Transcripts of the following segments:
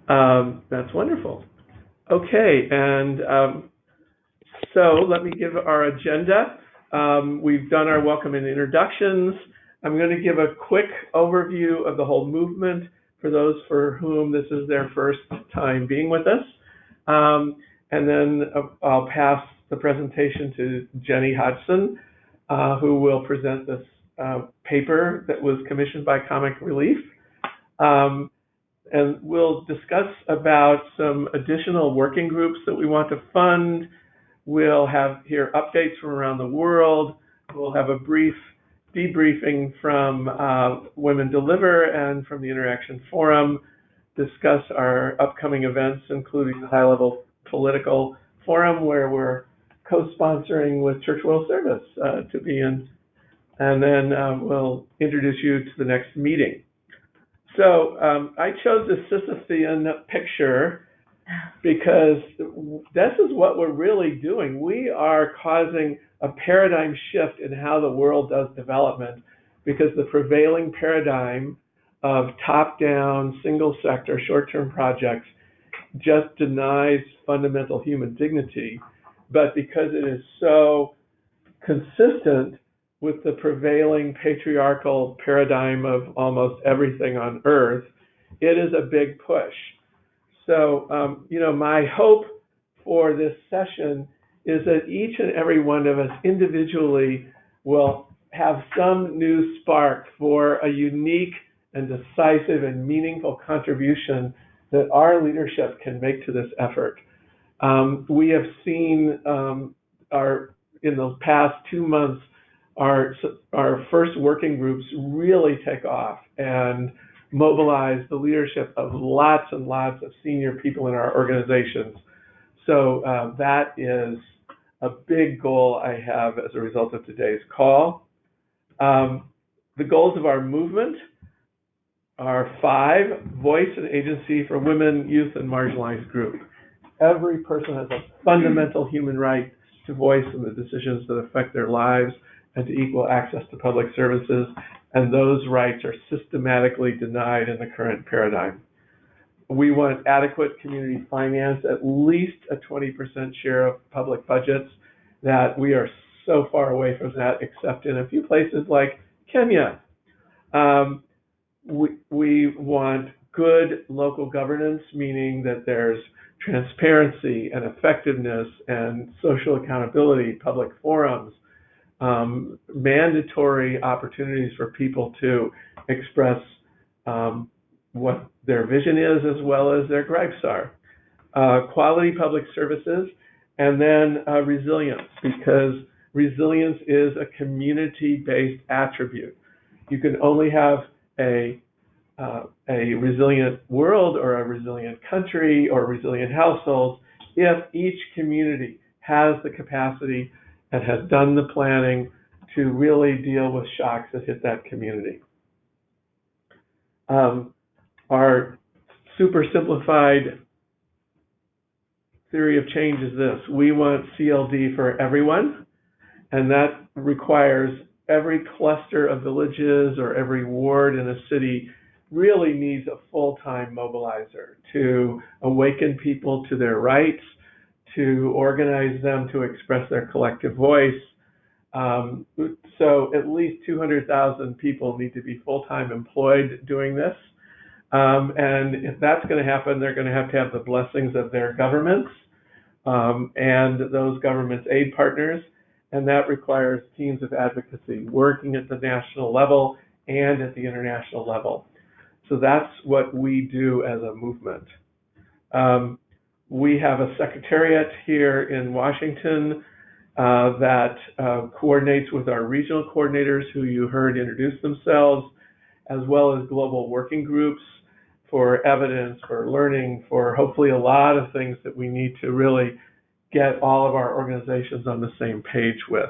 That's wonderful. Okay, and so let me give our agenda. We've done our welcome and introductions. I'm going to give a quick overview of the whole movement for those for whom this is their first time being with us. And then I'll pass the presentation to Jenny Hodgson, who will present this paper that was commissioned by Comic Relief. And we'll discuss about some additional working groups that we want to fund. We'll hear updates from around the world. We'll have a brief debriefing from Women Deliver and from the Interaction Forum, discuss our upcoming events, including the high-level political forum where we're co-sponsoring with Church World Service to be in. And then we'll introduce you to the next meeting. So I chose the Sisyphean picture because this is what we're really doing. We are causing a paradigm shift in how the world does development, because the prevailing paradigm of top-down, single-sector, short-term projects just denies fundamental human dignity. But because it is so consistent with the prevailing patriarchal paradigm of almost everything on Earth, it is a big push. So, my hope for this session is that each and every one of us individually will have some new spark for a unique and decisive and meaningful contribution that our leadership can make to this effort. We have seen in the past 2 months, our first working groups really take off and mobilize the leadership of lots and lots of senior people in our organizations. So that is a big goal I have as a result of today's call. The goals of our movement are 5: voice and agency for women, youth, and marginalized groups. Every person has a fundamental human right to voice in the decisions that affect their lives and to equal access to public services, and those rights are systematically denied in the current paradigm. We want adequate community finance, at least a 20% share of public budgets. That we are so far away from that, except in a few places like Kenya. We want good local governance, meaning that there's transparency and effectiveness and social accountability, public forums, mandatory opportunities for people to express what their vision is as well as their gripes are. Quality public services, and then resilience, because resilience is a community-based attribute. You can only have a resilient world or a resilient country or resilient households if each community has the capacity and has done the planning to really deal with shocks that hit that community. Our super simplified theory of change is this: we want CLD for everyone, and that requires every cluster of villages or every ward in a city really needs a full-time mobilizer to awaken people to their rights, to organize them to express their collective voice. So at least 200,000 people need to be full-time employed doing this. And if that's going to happen, they're going to have the blessings of their governments and those governments' aid partners. And that requires teams of advocacy working at the national level and at the international level. So that's what we do as a movement. We have a secretariat here in Washington that coordinates with our regional coordinators, who you heard introduce themselves, as well as global working groups for evidence, for learning, for hopefully a lot of things that we need to really get all of our organizations on the same page with.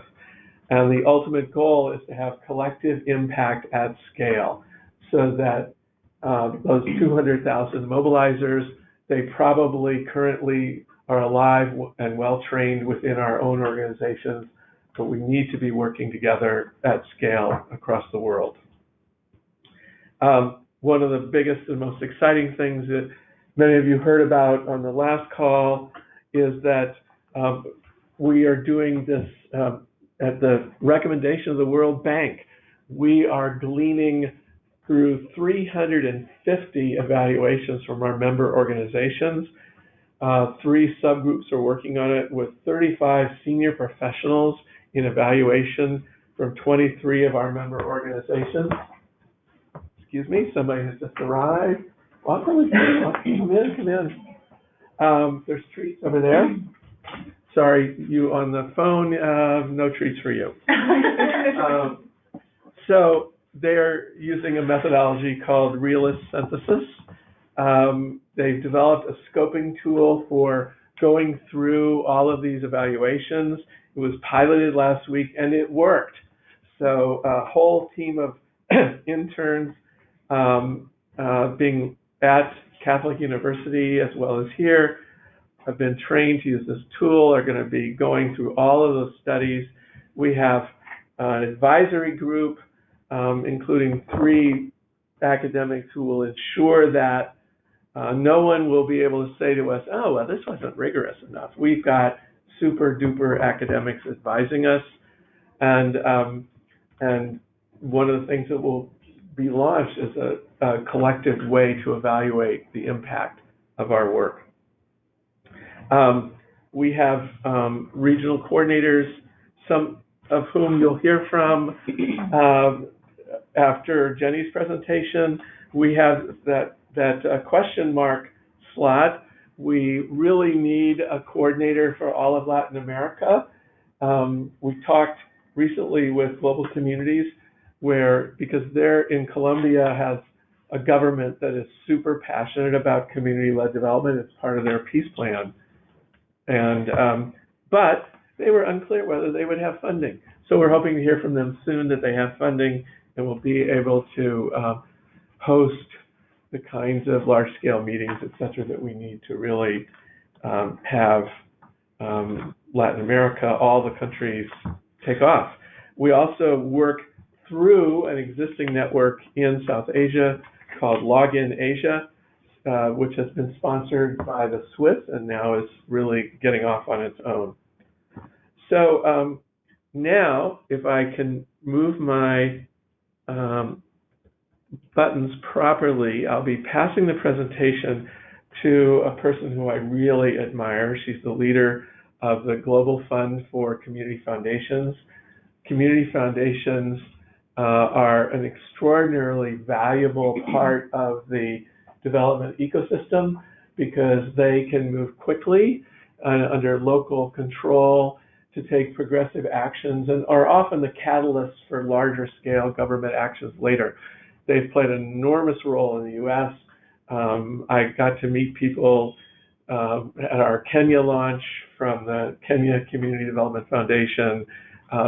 And the ultimate goal is to have collective impact at scale, so that those 200,000 mobilizers, they probably currently are alive and well-trained within our own organizations, but we need to be working together at scale across the world. One of the biggest and most exciting things that many of you heard about on the last call is that we are doing this at the recommendation of the World Bank. We are gleaning through 350 evaluations from our member organizations. 3 subgroups are working on it with 35 senior professionals in evaluation from 23 of our member organizations. Excuse me, somebody has just arrived. Welcome, come in. There's treats over there. Sorry, you on the phone, no treats for you. So they're using a methodology called realist synthesis. They've developed a scoping tool for going through all of these evaluations. It was piloted last week and it worked. So a whole team of interns being at Catholic University as well as here have been trained to use this tool, are going to be going through all of those studies. We have an advisory group, including 3 academics who will ensure that no one will be able to say to us, oh, well, this wasn't rigorous enough. We've got super duper academics advising us. And one of the things that will be launched is a collective way to evaluate the impact of our work. We have regional coordinators, some of whom you'll hear from after Jenny's presentation. We have that question mark slot. We really need a coordinator for all of Latin America. We talked recently with Global Communities because they're in Colombia has a government that is super passionate about community-led development. It's part of their peace plan. But they were unclear whether they would have funding. So we're hoping to hear from them soon that they have funding and will be able to host the kinds of large-scale meetings, et cetera, that we need to really have Latin America, all the countries take off. We also work through an existing network in South Asia called Login Asia, which has been sponsored by the Swiss and now is really getting off on its own. So now, if I can move my buttons properly, I'll be passing the presentation to a person who I really admire. She's the leader of the Global Fund for Community Foundations. Community foundations are an extraordinarily valuable part of the development ecosystem because they can move quickly under local control to take progressive actions and are often the catalysts for larger scale government actions later. They've played an enormous role in the US. I got to meet people at our Kenya launch from the Kenya Community Development Foundation.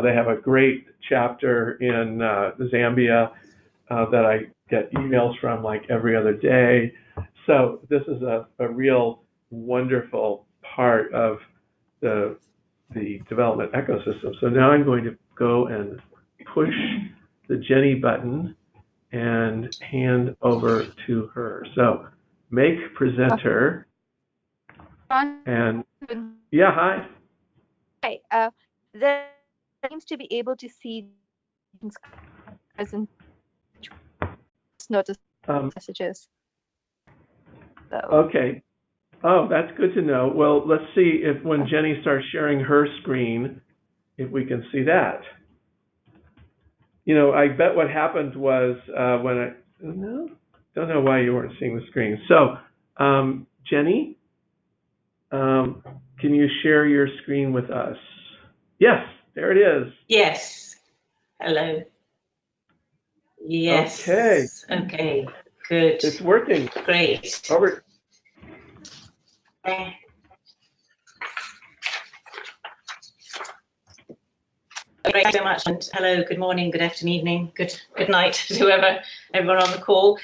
They have a great chapter in Zambia that I get emails from like every other day. So this is a real wonderful part of the development ecosystem. So now I'm going to go and push the Jenny button and hand over to her. So make presenter. And yeah, hi. Hi. There seems to be able to see present notice messages. So. Okay. Oh, that's good to know. Well, let's see if when Jenny starts sharing her screen, if we can see that. You know, I bet what happened was when I don't know why you weren't seeing the screen. So, Jenny, can you share your screen with us? Yes, there it is. Yes. Hello. Yes. Okay. Okay. Good. It's working. Great. Over. Thank you so much, and hello, good morning, good afternoon, evening, good night to everyone on the call.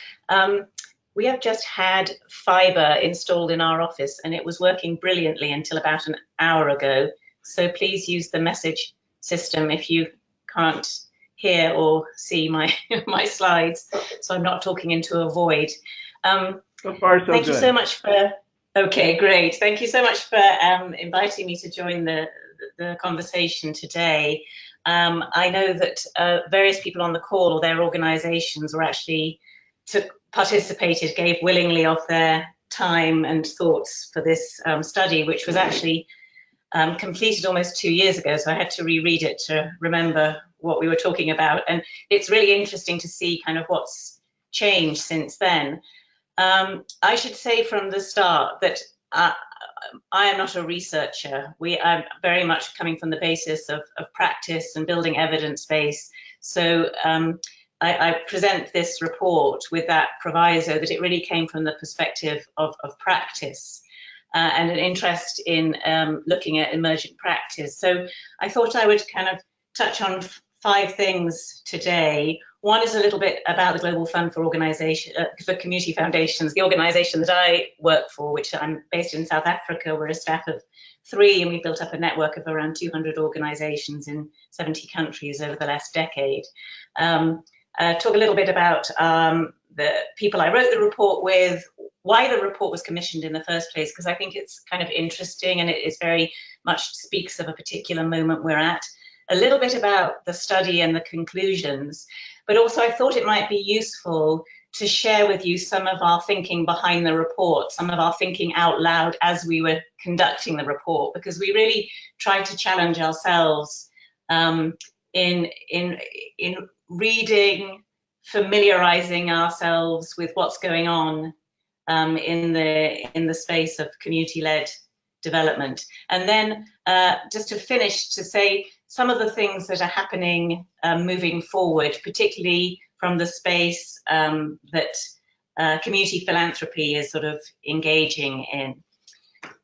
We have just had fiber installed in our office and it was working brilliantly until about an hour ago. So please use the message system if you can't hear or see my slides, so I'm not talking into a void. So far, so Thank good. you so much for, okay, great. Thank you so much for inviting me to join the conversation today. I know that various people on the call or their organizations were actually participated, gave willingly of their time and thoughts for this study, which was actually completed almost 2 years ago. So I had to reread it to remember what we were talking about. And it's really interesting to see kind of what's changed since then. I should say from the start that I am not a researcher. I'm very much coming from the basis of practice and building evidence base. So I present this report with that proviso that it really came from the perspective of practice and an interest in looking at emergent practice. So I thought I would kind of touch on 5 things today. One is a little bit about the Global Fund for Community Foundations, the organization that I work for, which I'm based in South Africa. We're a staff of 3, and we've built up a network of around 200 organizations in 70 countries over the last decade. Talk a little bit about the people I wrote the report with, why the report was commissioned in the first place, because I think it's kind of interesting and it is very much speaks of a particular moment we're at. A little bit about the study and the conclusions, but also I thought it might be useful to share with you some of our thinking behind the report, some of our thinking out loud as we were conducting the report, because we really tried to challenge ourselves in reading, familiarizing ourselves with what's going on in the space of community-led development. And then just to finish, to say some of the things that are happening moving forward, particularly from the space that community philanthropy is sort of engaging in.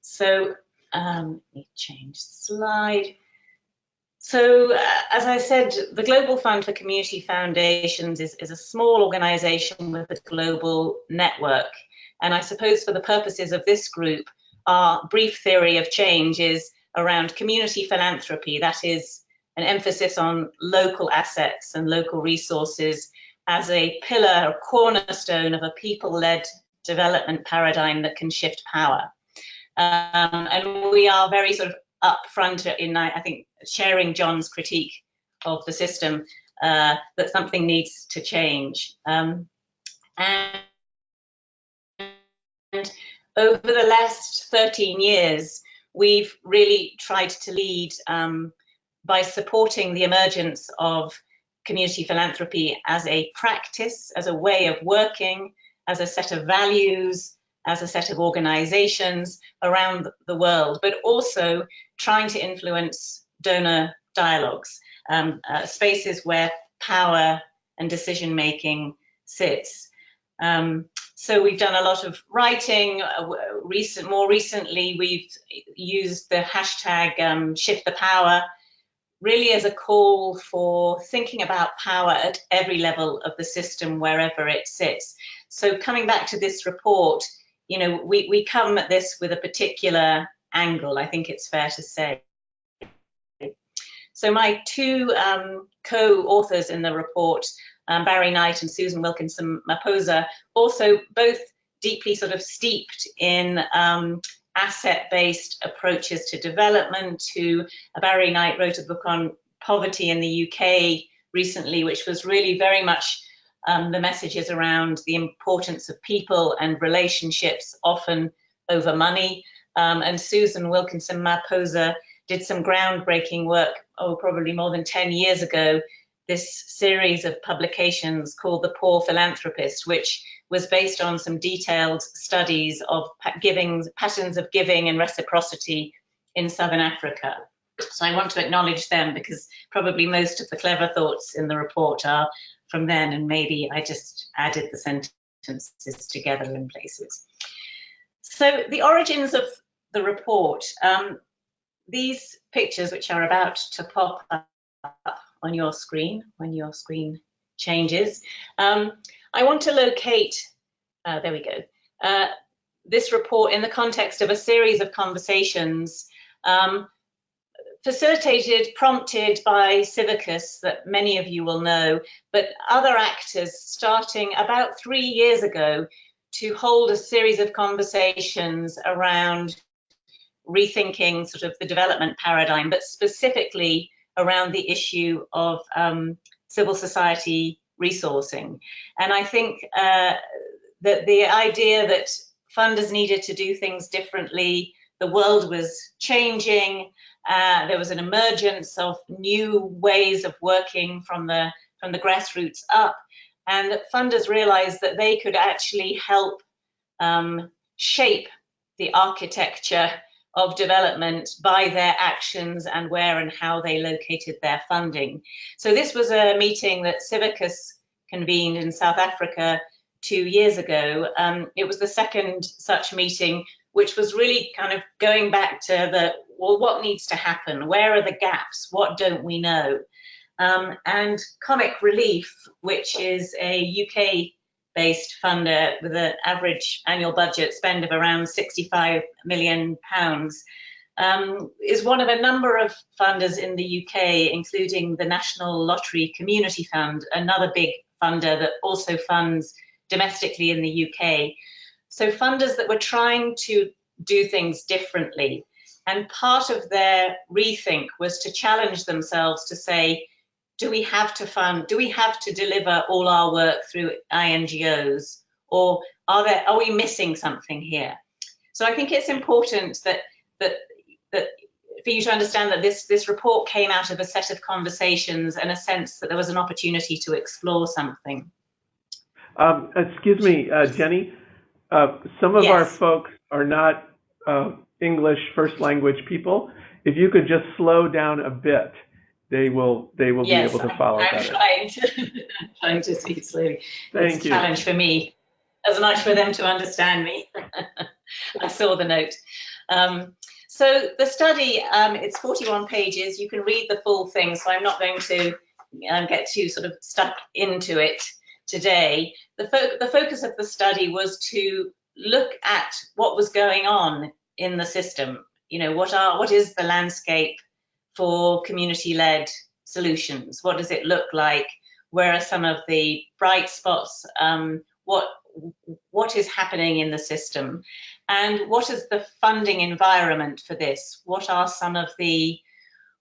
So let me change the slide. So as I said, the Global Fund for Community Foundations is a small organization with a global network. And I suppose for the purposes of this group, our brief theory of change is around community philanthropy. That is an emphasis on local assets and local resources as a pillar or cornerstone of a people-led development paradigm that can shift power. And we are very sort of upfront in, I think, sharing John's critique of the system, that something needs to change. And over the last 13 years, we've really tried to lead by supporting the emergence of community philanthropy as a practice, as a way of working, as a set of values, as a set of organizations around the world, but also trying to influence donor dialogues, spaces where power and decision-making sits. So we've done a lot of writing. More recently, we've used the hashtag Shift the Power, really as a call for thinking about power at every level of the system, wherever it sits. So coming back to this report, you know, we come at this with a particular angle, I think it's fair to say. So my 2 co-authors in the report, Barry Knight and Susan Wilkinson Maposa, also both deeply sort of steeped in asset-based approaches to development. Barry Knight wrote a book on poverty in the UK recently, which was really very much the messages around the importance of people and relationships, often over money. And Susan Wilkinson Maposa did some groundbreaking work, probably more than 10 years ago, this series of publications called The Poor Philanthropist, which was based on some detailed studies of patterns of giving and reciprocity in Southern Africa. So I want to acknowledge them because probably most of the clever thoughts in the report are from then, and maybe I just added the sentences together in places. So the origins of the report, these pictures, which are about to pop up on your screen when your screen changes, I want to locate, there we go, this report in the context of a series of conversations facilitated, prompted by Civicus, that many of you will know, but other actors starting about 3 years ago to hold a series of conversations around rethinking sort of the development paradigm, but specifically around the issue of civil society resourcing. And I think that the idea that funders needed to do things differently, the world was changing, there was an emergence of new ways of working from the grassroots up, and that funders realized that they could actually help shape the architecture of development by their actions and where and how they located their funding. So this was a meeting that Civicus convened in South Africa 2 years ago. It was the second such meeting, which was really kind of going back to well, what needs to happen? Where are the gaps? What don't we know? And Comic Relief, which is a UK-based funder with an average annual budget spend of around £65 million, is one of a number of funders in the UK, including the National Lottery Community Fund, another big funder that also funds domestically in the UK. So funders that were trying to do things differently. And part of their rethink was to challenge themselves to say, do we have to fund, do we have to deliver all our work through INGOs, or are we missing something here? So I think it's important that for you to understand that this report came out of a set of conversations and a sense that there was an opportunity to explore something. Excuse me, Jenny, some of our folks are not English first language people. If you could just slow down a bit, they will be able to follow better. I'm trying to speak slowly. It's a challenge for me as much for them to understand me. I saw the note. So the study, it's 41 pages. You can read the full thing, so I'm not going to get too sort of stuck into it today. The focus of the study was to look at what was going on in the system. You know, what is the landscape for community-led solutions? What does it look like? Where are some of the bright spots? What is happening in the system? And what is the funding environment for this? What are some of the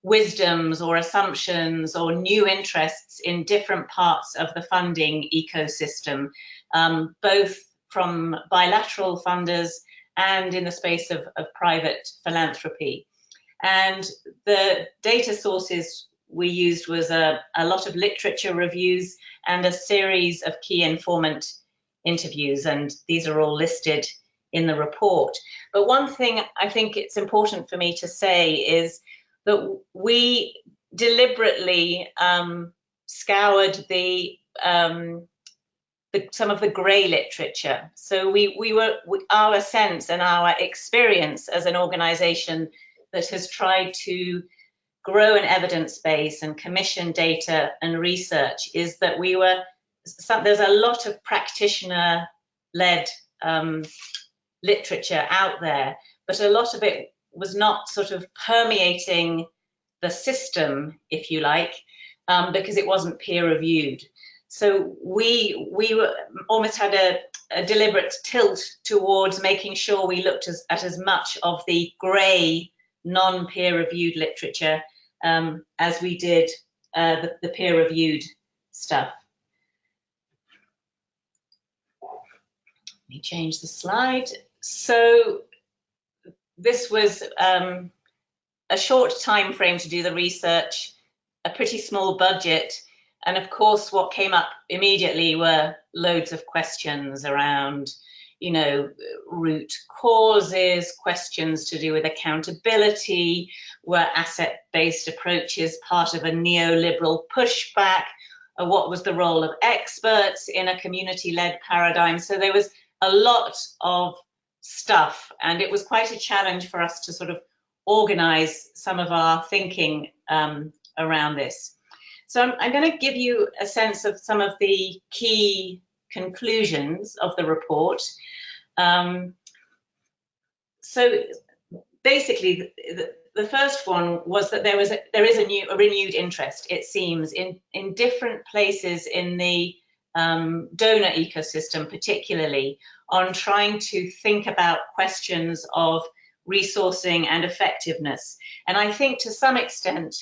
wisdoms or assumptions or new interests in different parts of the funding ecosystem, both from bilateral funders and in the space of private philanthropy? And the data sources we used was a lot of literature reviews and a series of key informant interviews, and these are all listed in the report. But one thing I think it's important for me to say is that we deliberately scoured some of the grey literature. So our sense and our experience as an organisation that has tried to grow an evidence base and commission data and research is that there's a lot of practitioner-led literature out there, but a lot of it was not sort of permeating the system, if you like, because it wasn't peer-reviewed. So we almost had a deliberate tilt towards making sure we looked at as much of the grey, non-peer-reviewed literature as we did the peer-reviewed stuff. Let me change the slide. So this was a short time frame to do the research, a pretty small budget, and of course what came up immediately were loads of questions around, you know, root causes, questions to do with accountability, were asset-based approaches part of a neoliberal pushback, what was the role of experts in a community-led paradigm? So there was a lot of stuff, and it was quite a challenge for us to sort of organize some of our thinking around this. So I'm going to give you a sense of some of the key conclusions of the report. So basically, the first one was that there is a renewed interest, it seems, in different places in the donor ecosystem, particularly on trying to think about questions of resourcing and effectiveness. And I think to some extent,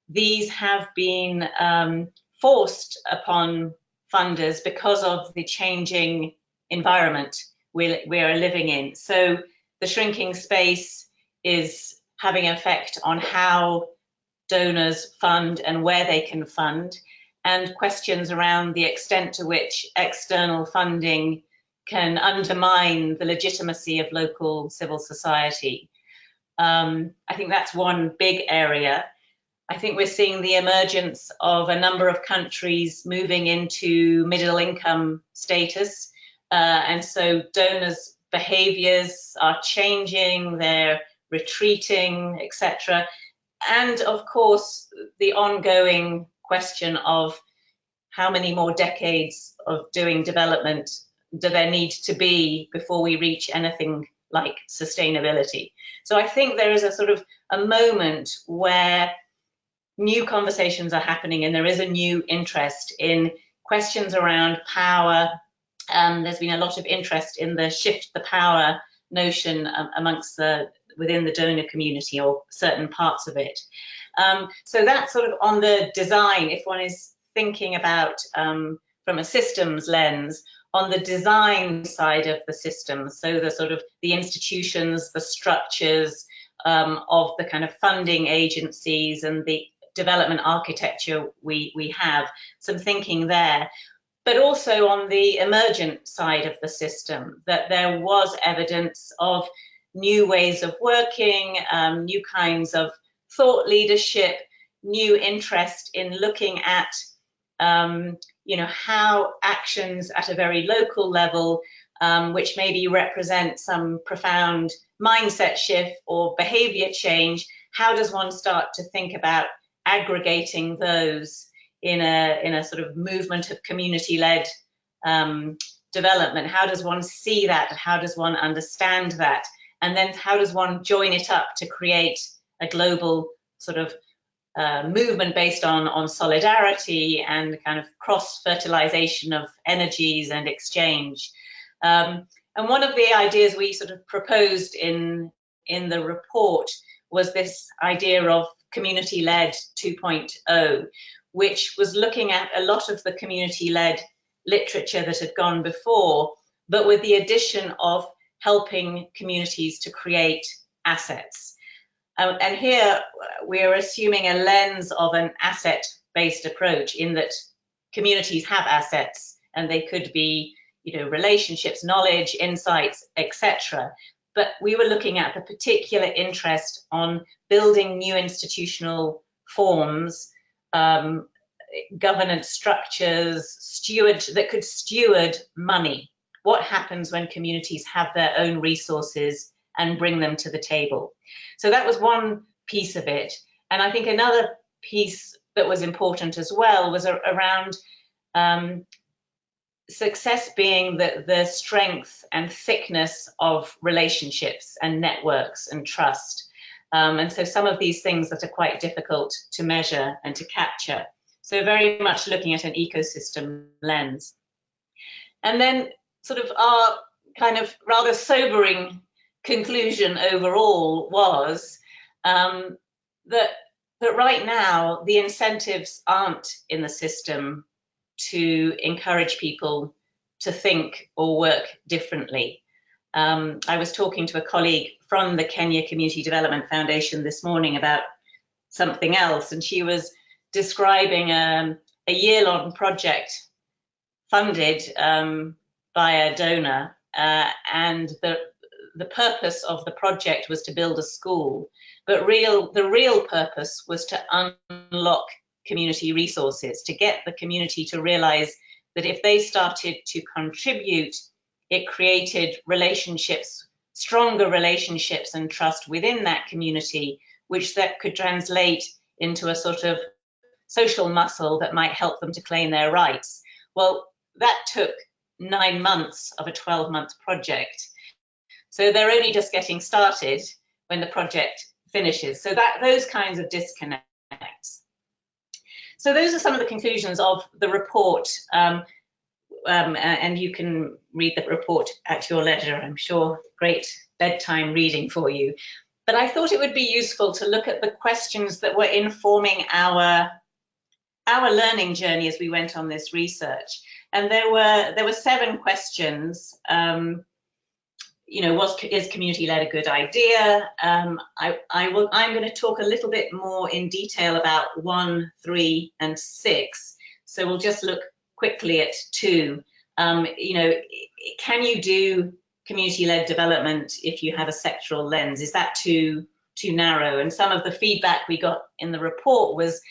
these have been forced upon funders because of the changing environment we are living in. So the shrinking space is having an effect on how donors fund and where they can fund, and questions around the extent to which external funding can undermine the legitimacy of local civil society. I think that's one big area. I think we're seeing the emergence of a number of countries moving into middle income status. And so donors' behaviors are changing, they're retreating, etc. And of course, the ongoing question of how many more decades of doing development do there need to be before we reach anything like sustainability. So I think there is a sort of a moment where new conversations are happening and there is a new interest in questions around power. There's been a lot of interest in the shift the power notion amongst within the donor community, or certain parts of it. So that's sort of on the design, if one is thinking about from a systems lens, on the design side of the system, so the sort of the institutions, the structures of the kind of funding agencies and the development architecture we have, some thinking there. But also on the emergent side of the system, that there was evidence of new ways of working, new kinds of thought leadership, new interest in looking at how actions at a very local level, which maybe represent some profound mindset shift or behavior change, how does one start to think about aggregating those in a sort of movement of community-led development? How does one see that? How does one understand that? And then how does one join it up to create a global sort of movement based on solidarity and kind of cross-fertilization of energies and exchange? And one of the ideas we sort of proposed in the report was this idea of community-led 2.0, which was looking at a lot of the community-led literature that had gone before, but with the addition of helping communities to create assets. And here we're assuming a lens of an asset-based approach, in that communities have assets and they could be, relationships, knowledge, insights, etc. But we were looking at the particular interest on building new institutional forms, governance structures, that could steward money. What happens when communities have their own resources and bring them to the table? So that was one piece of it. And I think another piece that was important as well was around success being the strength and thickness of relationships and networks and trust. And so some of these things that are quite difficult to measure and to capture. So very much looking at an ecosystem lens. And then sort of our kind of rather sobering conclusion overall was that right now the incentives aren't in the system to encourage people to think or work differently. I was talking to a colleague from the Kenya Community Development Foundation this morning about something else, and she was describing a year-long project funded by a donor, and the purpose of the project was to build a school, but the real purpose was to unlock community resources, to get the community to realize that if they started to contribute, it created relationships, stronger relationships and trust within that community, which that could translate into a sort of social muscle that might help them to claim their rights. Well, that took 9 months of a 12-month project. So they're only just getting started when the project finishes. So those kinds of disconnects. So those are some of the conclusions of the report. and you can read the report at your leisure, I'm sure. Great bedtime reading for you. But I thought it would be useful to look at the questions that were informing our learning journey as we went on this research. And there were 7 questions. You know, is community-led a good idea? I'm going to talk a little bit more in detail about 1, 3, and 6. So we'll just look quickly at 2. You know, can you do community-led development if you have a sectoral lens? Is that too narrow? And some of the feedback we got in the report was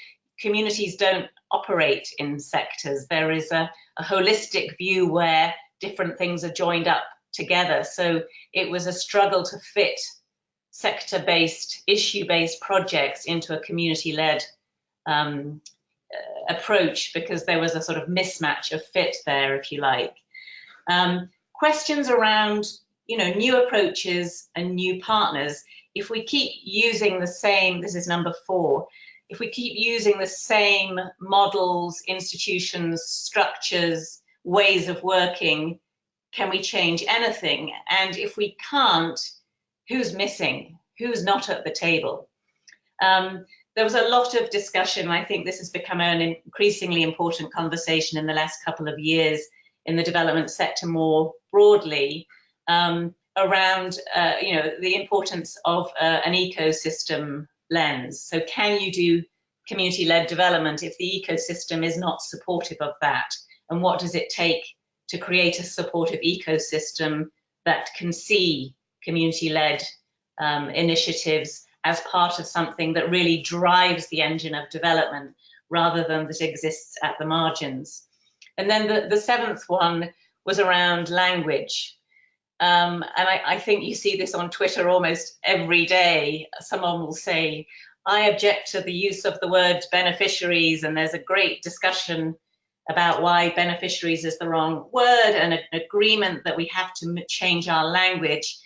communities don't operate in sectors. There is a holistic view where different things are joined up together. So it was a struggle to fit sector-based, issue-based projects into a community-led approach, because there was a sort of mismatch of fit there, if you like. Questions around, you know, new approaches and new partners. If we keep using the same, this is number 4, if we keep using the same models, institutions, structures, ways of working, can we change anything? And if we can't, who's missing? Who's not at the table? There was a lot of discussion. I think this has become an increasingly important conversation in the last couple of years in the development sector more broadly, around you know, the importance of an ecosystem lens. So can you do community-led development if the ecosystem is not supportive of that? And what does it take to create a supportive ecosystem that can see community-led initiatives as part of something that really drives the engine of development rather than that exists at the margins? And then the 7th one was around language. And I think you see this on Twitter almost every day. Someone will say, I object to the use of the word beneficiaries, and there's a great discussion about why beneficiaries is the wrong word, and an agreement that we have to change our language.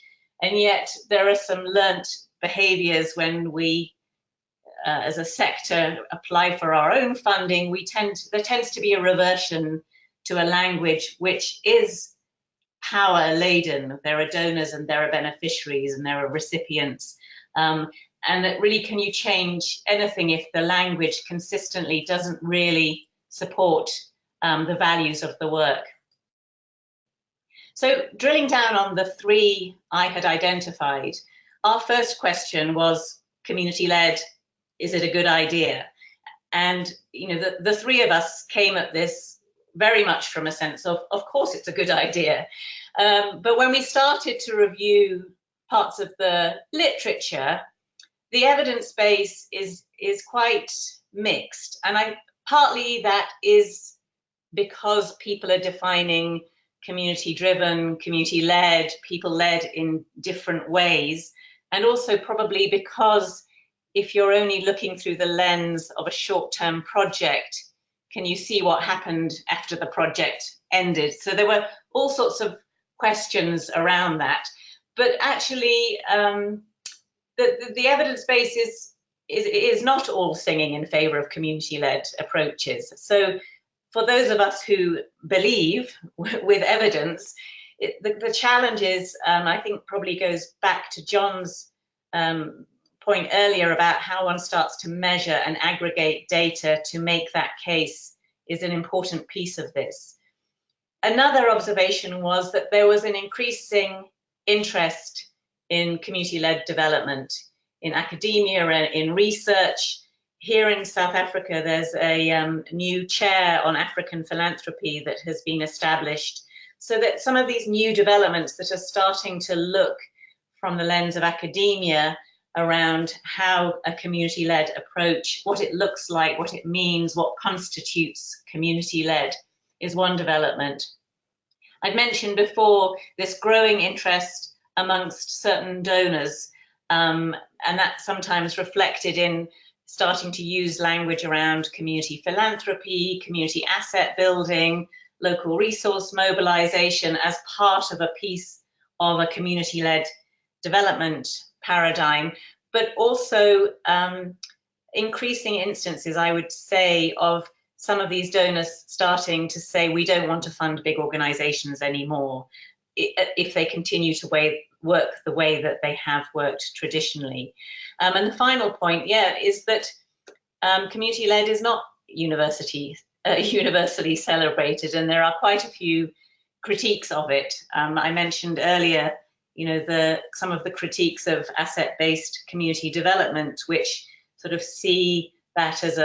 And yet there are some learnt behaviours when we, as a sector, apply for our own funding. There tends to be a reversion to a language which is power laden. There are donors and there are beneficiaries and there are recipients. And that really, can you change anything if the language consistently doesn't really support the values of the work? So drilling down on the 3 I had identified, our first question was community-led, is it a good idea? And you know, the 3 of us came at this very much from a sense of course it's a good idea. But when we started to review parts of the literature, the evidence base is quite mixed. And partly that is because people are defining community-driven, community-led, people-led in different ways. And also probably because if you're only looking through the lens of a short-term project, can you see what happened after the project ended? So there were all sorts of questions around that. But actually, the evidence base is not all singing in favour of community-led approaches. So for those of us who believe with evidence, the challenge is, I think probably goes back to John's point earlier about how one starts to measure and aggregate data to make that case, is an important piece of this. Another observation was that there was an increasing interest in community-led development in academia and in research. Here in South Africa, there's a new chair on African philanthropy that has been established, so that some of these new developments that are starting to look from the lens of academia around how a community-led approach, what it looks like, what it means, what constitutes community-led, is one development. I'd mentioned before this growing interest amongst certain donors, and that's sometimes reflected in starting to use language around community philanthropy, community asset building, local resource mobilization as part of a piece of a community-led development paradigm, but also increasing instances, I would say, of some of these donors starting to say, we don't want to fund big organizations anymore if they continue to work the way that they have worked traditionally. And the final point, is that community-led is not universally celebrated, and there are quite a few critiques of it. I mentioned earlier, some of the critiques of asset-based community development, which sort of see that as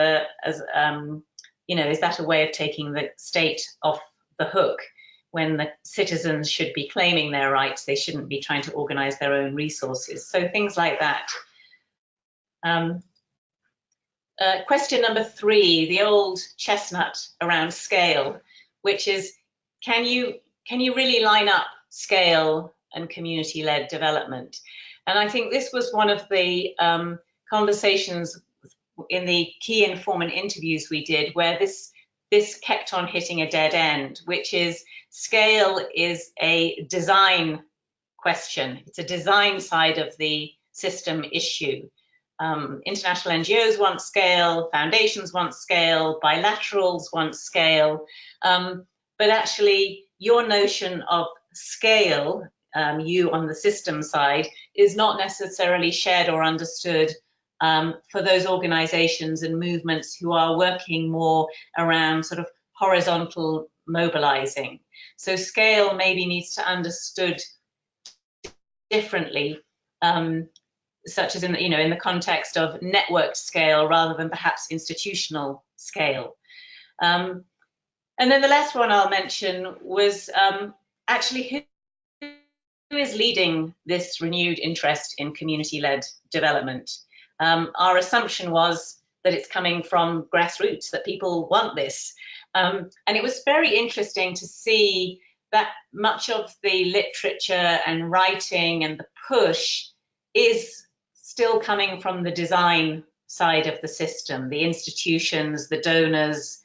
is that a way of taking the state off the hook when the citizens should be claiming their rights? They shouldn't be trying to organize their own resources. So things like that. Question number 3, the old chestnut around scale, which is, can you really line up scale and community-led development? And I think this was one of the conversations in the key informant interviews we did, where this kept on hitting a dead end, which is scale is a design question. It's a design side of the system issue. International NGOs want scale, foundations want scale, bilaterals want scale, but actually your notion of scale, you on the system side, is not necessarily shared or understood for those organizations and movements who are working more around sort of horizontal mobilizing. So scale maybe needs to be understood differently, such as in the context of networked scale rather than perhaps institutional scale. And then the last one I'll mention was actually who is leading this renewed interest in community-led development. Our assumption was that it's coming from grassroots, that people want this. And it was very interesting to see that much of the literature and writing and the push is still coming from the design side of the system, the institutions, the donors,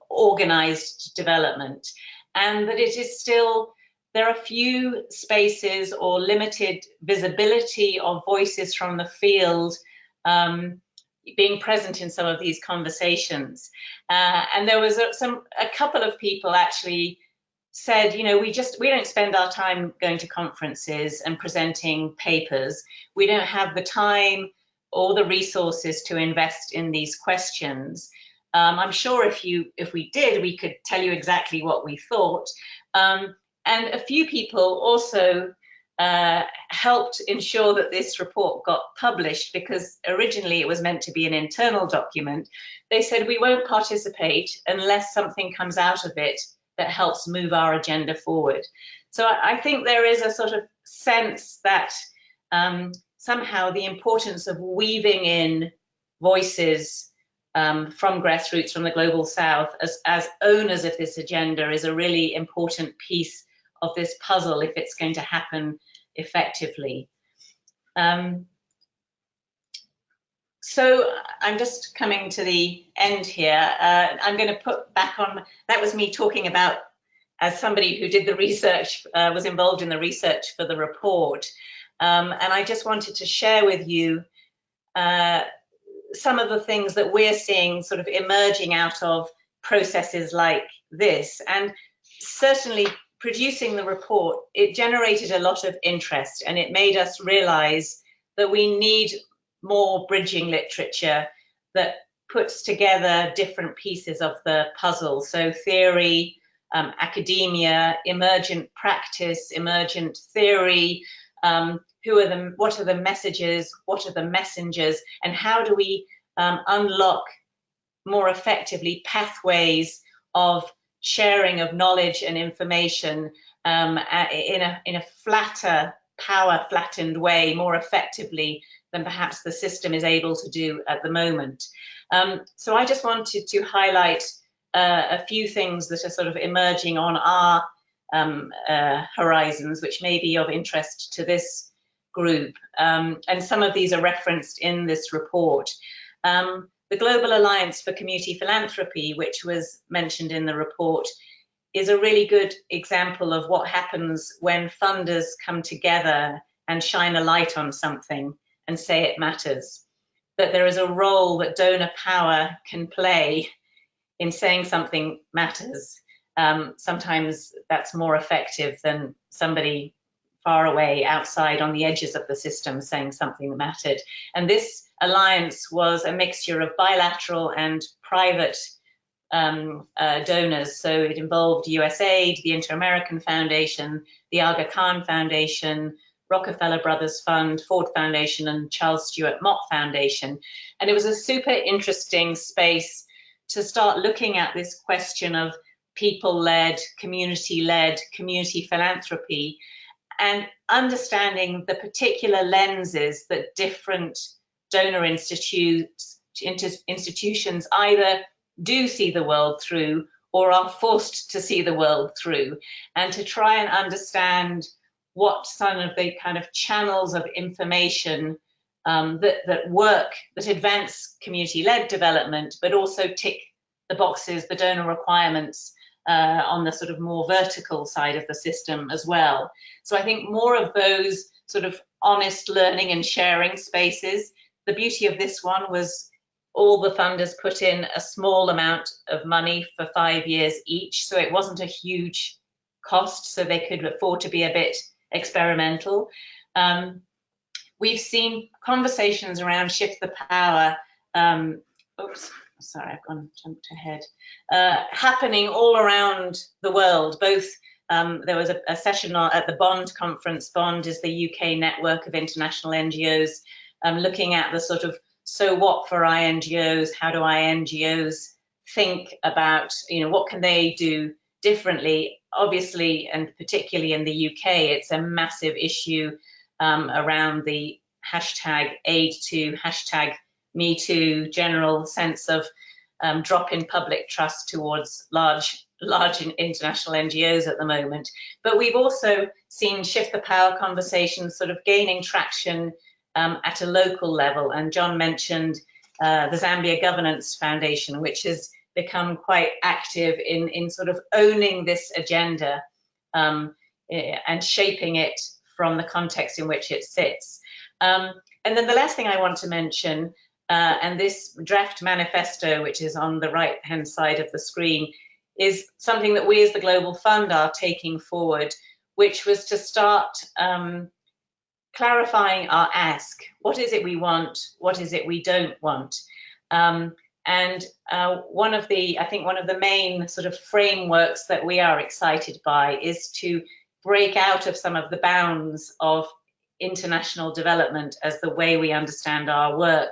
organized development, and that it is still, there are few spaces or limited visibility of voices from the field being present in some of these conversations. And there was a couple of people actually said, we don't spend our time going to conferences and presenting papers. We don't have the time or the resources to invest in these questions. I'm sure if we did, we could tell you exactly what we thought. And a few people also helped ensure that this report got published, because originally it was meant to be an internal document. They said, we won't participate unless something comes out of it that helps move our agenda forward. So I think there is a sort of sense that somehow the importance of weaving in voices from grassroots, from the global south, as owners of this agenda is a really important piece of this puzzle if it's going to happen effectively. So I'm just coming to the end here. I'm going to put back on, that was me talking about, as somebody who did the research, was involved in the research for the report. And I just wanted to share with you some of the things that we're seeing sort of emerging out of processes like this. And certainly producing the report, it generated a lot of interest, and it made us realize that we need more bridging literature that puts together different pieces of the puzzle. So theory, academia, emergent practice, emergent theory, what are the messages, what are the messengers, and how do we unlock more effectively pathways of sharing of knowledge and information in a flatter, power-flattened way, more effectively than perhaps the system is able to do at the moment. So I just wanted to highlight a few things that are sort of emerging on our horizons, which may be of interest to this group. And some of these are referenced in this report. The Global Alliance for Community Philanthropy, which was mentioned in the report, is a really good example of what happens when funders come together and shine a light on something and say it matters. That there is a role that donor power can play in saying something matters. Sometimes that's more effective than somebody far away outside on the edges of the system saying something that mattered. And this alliance was a mixture of bilateral and private donors. So it involved USAID, the Inter-American Foundation, the Aga Khan Foundation, Rockefeller Brothers Fund, Ford Foundation, and Charles Stewart Mott Foundation. And it was a super interesting space to start looking at this question of people-led, community philanthropy, and understanding the particular lenses that different donor institutions either do see the world through or are forced to see the world through, and to try and understand what some of the kind of channels of information that work, that advance community-led development, but also tick the boxes, the donor requirements on the sort of more vertical side of the system as well. So I think more of those sort of honest learning and sharing spaces. The beauty of this one was all the funders put in a small amount of money for 5 years each, so it wasn't a huge cost, so they could afford to be a bit experimental. We've seen conversations around Shift the Power, oops, sorry, I've jumped ahead, happening all around the world. Both there was a session at the Bond conference. Bond is the UK network of international NGOs, looking at the sort of so what for INGOs, how do INGOs think about, what can they do differently? Obviously, and particularly in the UK, it's a massive issue around the hashtag aid to, hashtag Me Too, general sense of drop in public trust towards large international NGOs at the moment. But we've also seen Shift the Power conversations sort of gaining traction at a local level. And John mentioned the Zambia Governance Foundation, which has become quite active in sort of owning this agenda and shaping it from the context in which it sits. And then the last thing I want to mention, and this draft manifesto, which is on the right-hand side of the screen, is something that we as the Global Fund are taking forward, which was to start clarifying our ask. What is it we want? What is it we don't want? And one of the main sort of frameworks that we are excited by is to break out of some of the bounds of international development as the way we understand our work,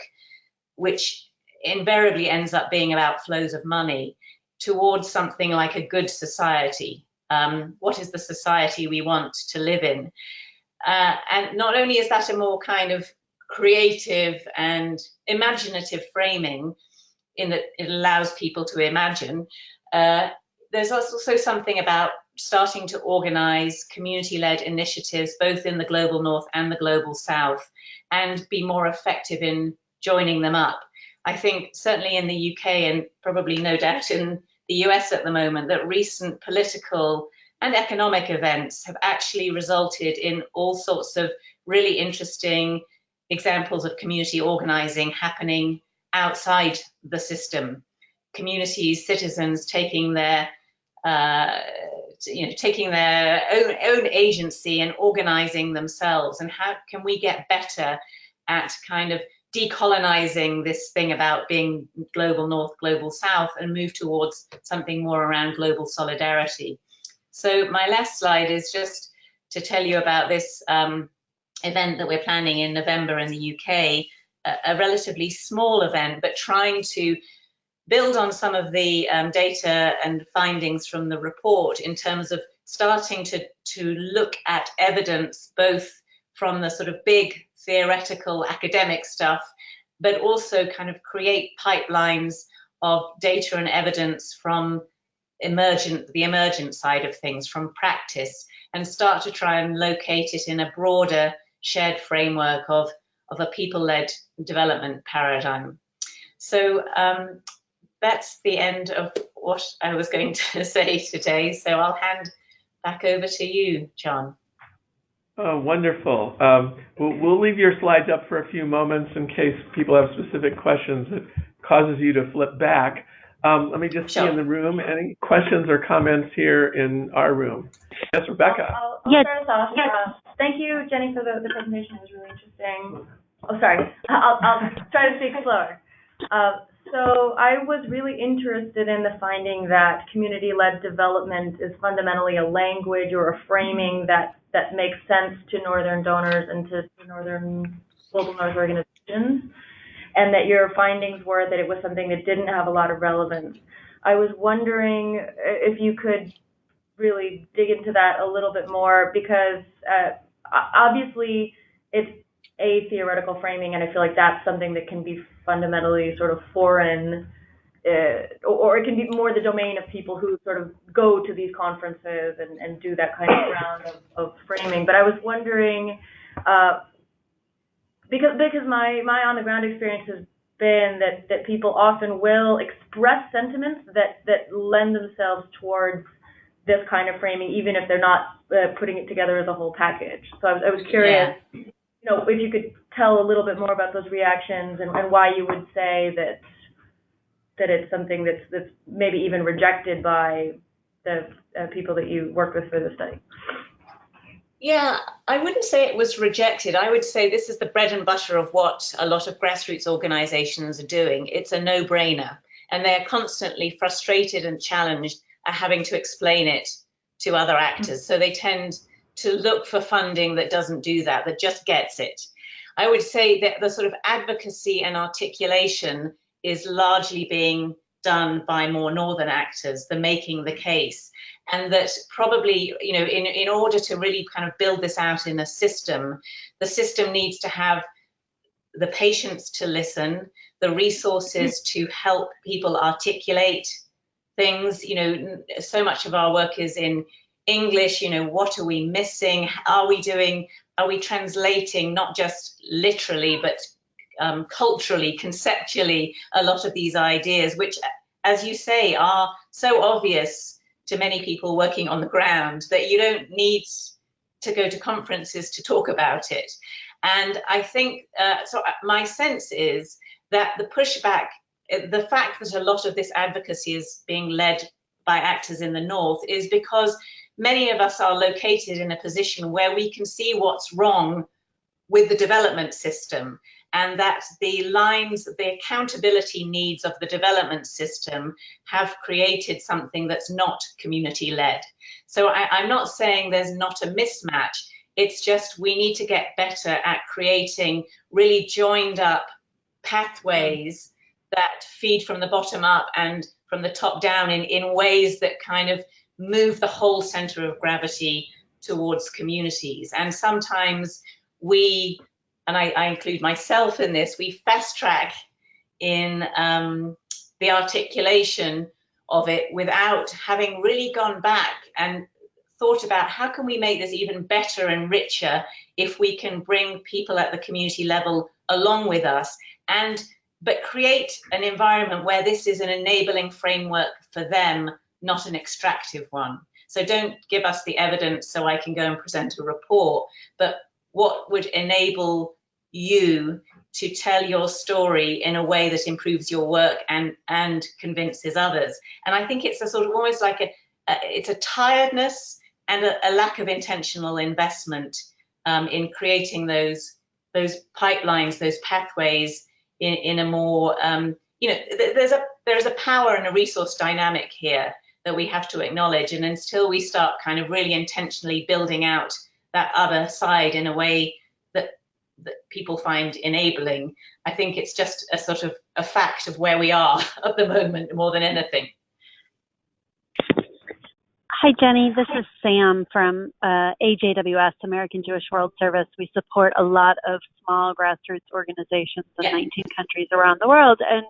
which invariably ends up being about flows of money, towards something like a good society. What is the society we want to live in? And not only is that a more kind of creative and imaginative framing, in that it allows people to imagine, there's also something about starting to organize community-led initiatives, both in the global north and the global south, and be more effective in joining them up. I think certainly in the UK, and probably no doubt in the US at the moment, that recent political and economic events have actually resulted in all sorts of really interesting examples of community organizing happening outside the system. Communities, citizens taking their own agency and organizing themselves. And how can we get better at kind of decolonizing this thing about being global north, global south, and move towards something more around global solidarity? So my last slide is just to tell you about this event that we're planning in November in the UK, a relatively small event, but trying to build on some of the data and findings from the report in terms of starting to look at evidence, both from the sort of big theoretical academic stuff, but also kind of create pipelines of data and evidence from the emergent side of things, from practice, and start to try and locate it in a broader shared framework of a people-led development paradigm. So that's the end of what I was going to say today. So I'll hand back over to you, John. Oh, wonderful. We'll leave your slides up for a few moments in case people have specific questions that causes you to flip back. Let me just see Sure. in the room. Any questions or comments here in our room? Yes, Rebecca. I'll start us off. Thank you, Jenny, for the presentation. It was really interesting. Oh, sorry. I'll try to speak slower. So I was really interested in the finding that community-led development is fundamentally a language or a framing that makes sense to Northern donors and to Northern Global North organizations, and that your findings were that it was something that didn't have a lot of relevance. I was wondering if you could really dig into that a little bit more, because obviously it's a theoretical framing, and I feel like that's something that can be fundamentally sort of foreign, or it can be more the domain of people who sort of go to these conferences and do that kind of round of framing. But I was wondering, because my on the ground experience has been that people often will express sentiments that lend themselves towards this kind of framing, even if they're not putting it together as a whole package. So I was curious, if you could tell a little bit more about those reactions and why you would say that it's something that's maybe even rejected by the people that you work with for the study. Yeah, I wouldn't say it was rejected. I would say this is the bread and butter of what a lot of grassroots organizations are doing. It's a no-brainer, and they're constantly frustrated and challenged at having to explain it to other actors. So they tend to look for funding that doesn't do that, that just gets it. I would say that the sort of advocacy and articulation is largely being done by more Northern actors, the making the case. And that probably, in order to really kind of build this out in a system, the system needs to have the patience to listen, the resources to help people articulate things. So much of our work is in English. What are we missing? Are we translating not just literally, but culturally, conceptually, a lot of these ideas, which, as you say, are so obvious to many people working on the ground that you don't need to go to conferences to talk about it. And I think, so my sense is that the pushback, the fact that a lot of this advocacy is being led by actors in the North is because many of us are located in a position where we can see what's wrong with the development system, and that the accountability needs of the development system have created something that's not community-led. So I'm not saying there's not a mismatch. It's just we need to get better at creating really joined up pathways that feed from the bottom up and from the top down in ways that kind of move the whole center of gravity towards communities. And sometimes we, and I include myself in this, we fast track in the articulation of it without having really gone back and thought about how can we make this even better and richer if we can bring people at the community level along with us, but create an environment where this is an enabling framework for them, not an extractive one. So don't give us the evidence so I can go and present a report, but what would enable you to tell your story in a way that improves your work and convinces others. And I think it's a sort of almost like it's a tiredness and a lack of intentional investment in creating those pipelines, those pathways in a more, there's a power and a resource dynamic here that we have to acknowledge. And until we start kind of really intentionally building out that other side in a way that people find enabling, I think it's just a sort of a fact of where we are at the moment more than anything. Hi, Jenny. This is Sam from AJWS, American Jewish World Service. We support a lot of small grassroots organizations in 19 countries around the world. And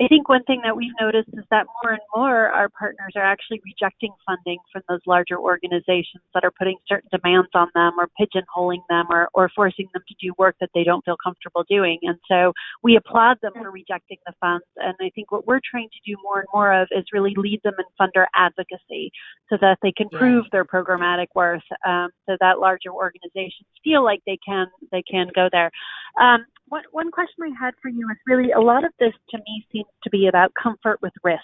I think one thing that we've noticed is that more and more our partners are actually rejecting funding from those larger organizations that are putting certain demands on them or pigeonholing them or forcing them to do work that they don't feel comfortable doing. And so we applaud them for rejecting the funds. And I think what we're trying to do more and more of is really lead them in funder advocacy so that they can prove their programmatic worth, so that larger organizations feel like they can go there. one question I had for you is really a lot of this to me seems to be about comfort with risk,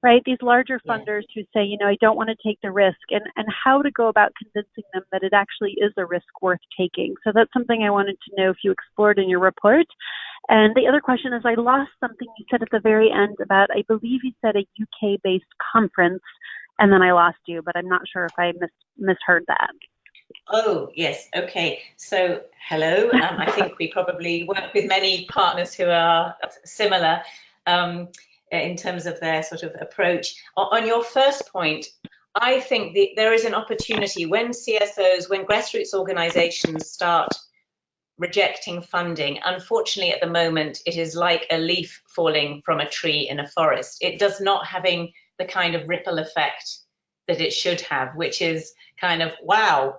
right? These larger funders who say, you know, I don't want to take the risk, and how to go about convincing them that it actually is a risk worth taking. So that's something I wanted to know if you explored in your report. And the other question is, I lost something you said at the very end about, I believe you said a UK-based conference, and then I lost you, but I'm not sure if I misheard that. Oh, yes. Okay. So, hello. I think we probably work with many partners who are similar in terms of their sort of approach. On your first point, I think there is an opportunity when CSOs, when grassroots organizations start rejecting funding. Unfortunately, at the moment, it is like a leaf falling from a tree in a forest. It does not having the kind of ripple effect that it should have, which is kind of, wow,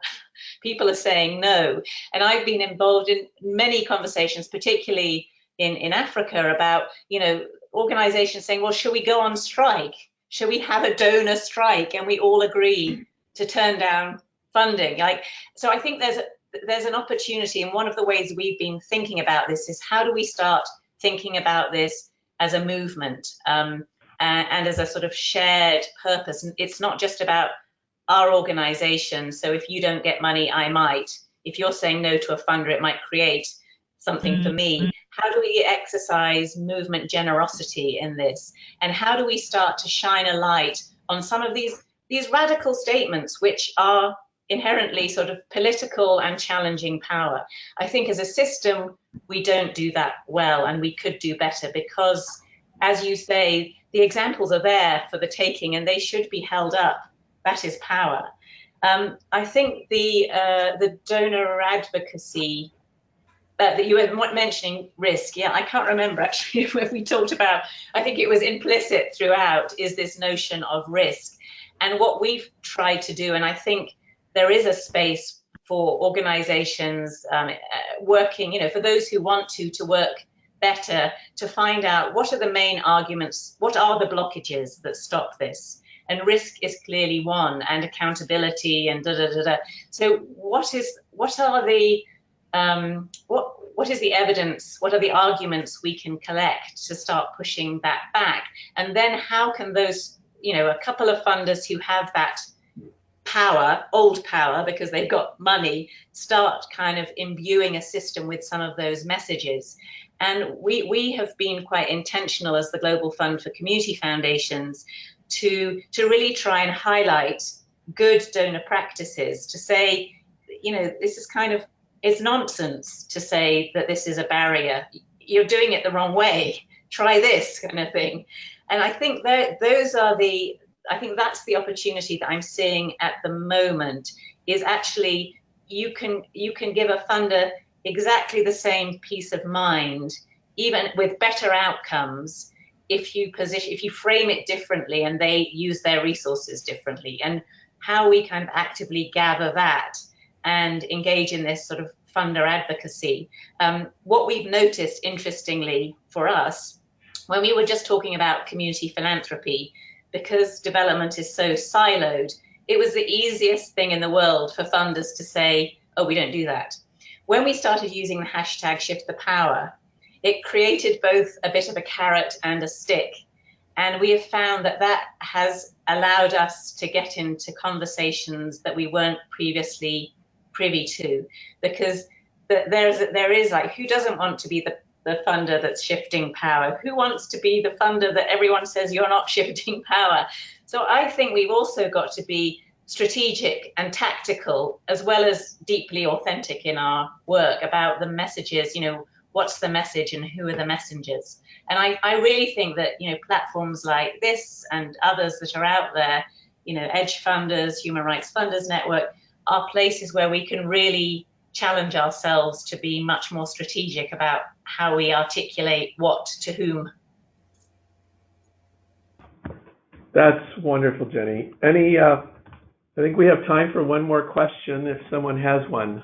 people are saying no. And I've been involved in many conversations, particularly in Africa, about, you know, organizations saying, well, should we go on strike? Should we have a donor strike? And we all agree to turn down funding. Like, so I think there's an opportunity, and one of the ways we've been thinking about this is how do we start thinking about this as a movement and as a sort of shared purpose. And it's not just about our organization. So if you don't get money, I might. If you're saying no to a funder, it might create something for me. How do we exercise movement generosity in this? And how do we start to shine a light on some of these radical statements, which are inherently sort of political and challenging power? I think as a system, we don't do that well, and we could do better because, as you say, the examples are there for the taking and they should be held up. That is power. I think the donor advocacy that you were mentioning, risk. Yeah, I can't remember actually when we talked about, I think it was implicit throughout, is this notion of risk. And what we've tried to do, and I think there is a space for organizations working, you know, for those who want to work better, to find out what are the main arguments, what are the blockages that stop this. And risk is clearly one, and accountability, and So what is the evidence? What are the arguments we can collect to start pushing that back? And then how can those, you know, a couple of funders who have that power, old power, because they've got money, start kind of imbuing a system with some of those messages? And we have been quite intentional as the Global Fund for Community Foundations to really try and highlight good donor practices, to say, you know, this is kind of, it's nonsense to say that this is a barrier. You're doing it the wrong way. Try this kind of thing. And I think that I think that's the opportunity that I'm seeing at the moment, is actually you can give a funder exactly the same peace of mind, even with better outcomes, if you frame it differently and they use their resources differently. And how we kind of actively gather that and engage in this sort of funder advocacy. What we've noticed, interestingly for us, when we were just talking about community philanthropy, because development is so siloed, it was the easiest thing in the world for funders to say, oh, we don't do that. When we started using the hashtag Shift the Power, it created both a bit of a carrot and a stick. And we have found that that has allowed us to get into conversations that we weren't previously privy to, because there is like, who doesn't want to be the funder that's shifting power? Who wants to be the funder that everyone says you're not shifting power? So I think we've also got to be strategic and tactical, as well as deeply authentic in our work about the messages, you know, what's the message and who are the messengers? And I really think that, you know, platforms like this and others that are out there, you know, Edge Funders, Human Rights Funders Network, are places where we can really challenge ourselves to be much more strategic about how we articulate what to whom. That's wonderful, Jenny. I think we have time for one more question if someone has one.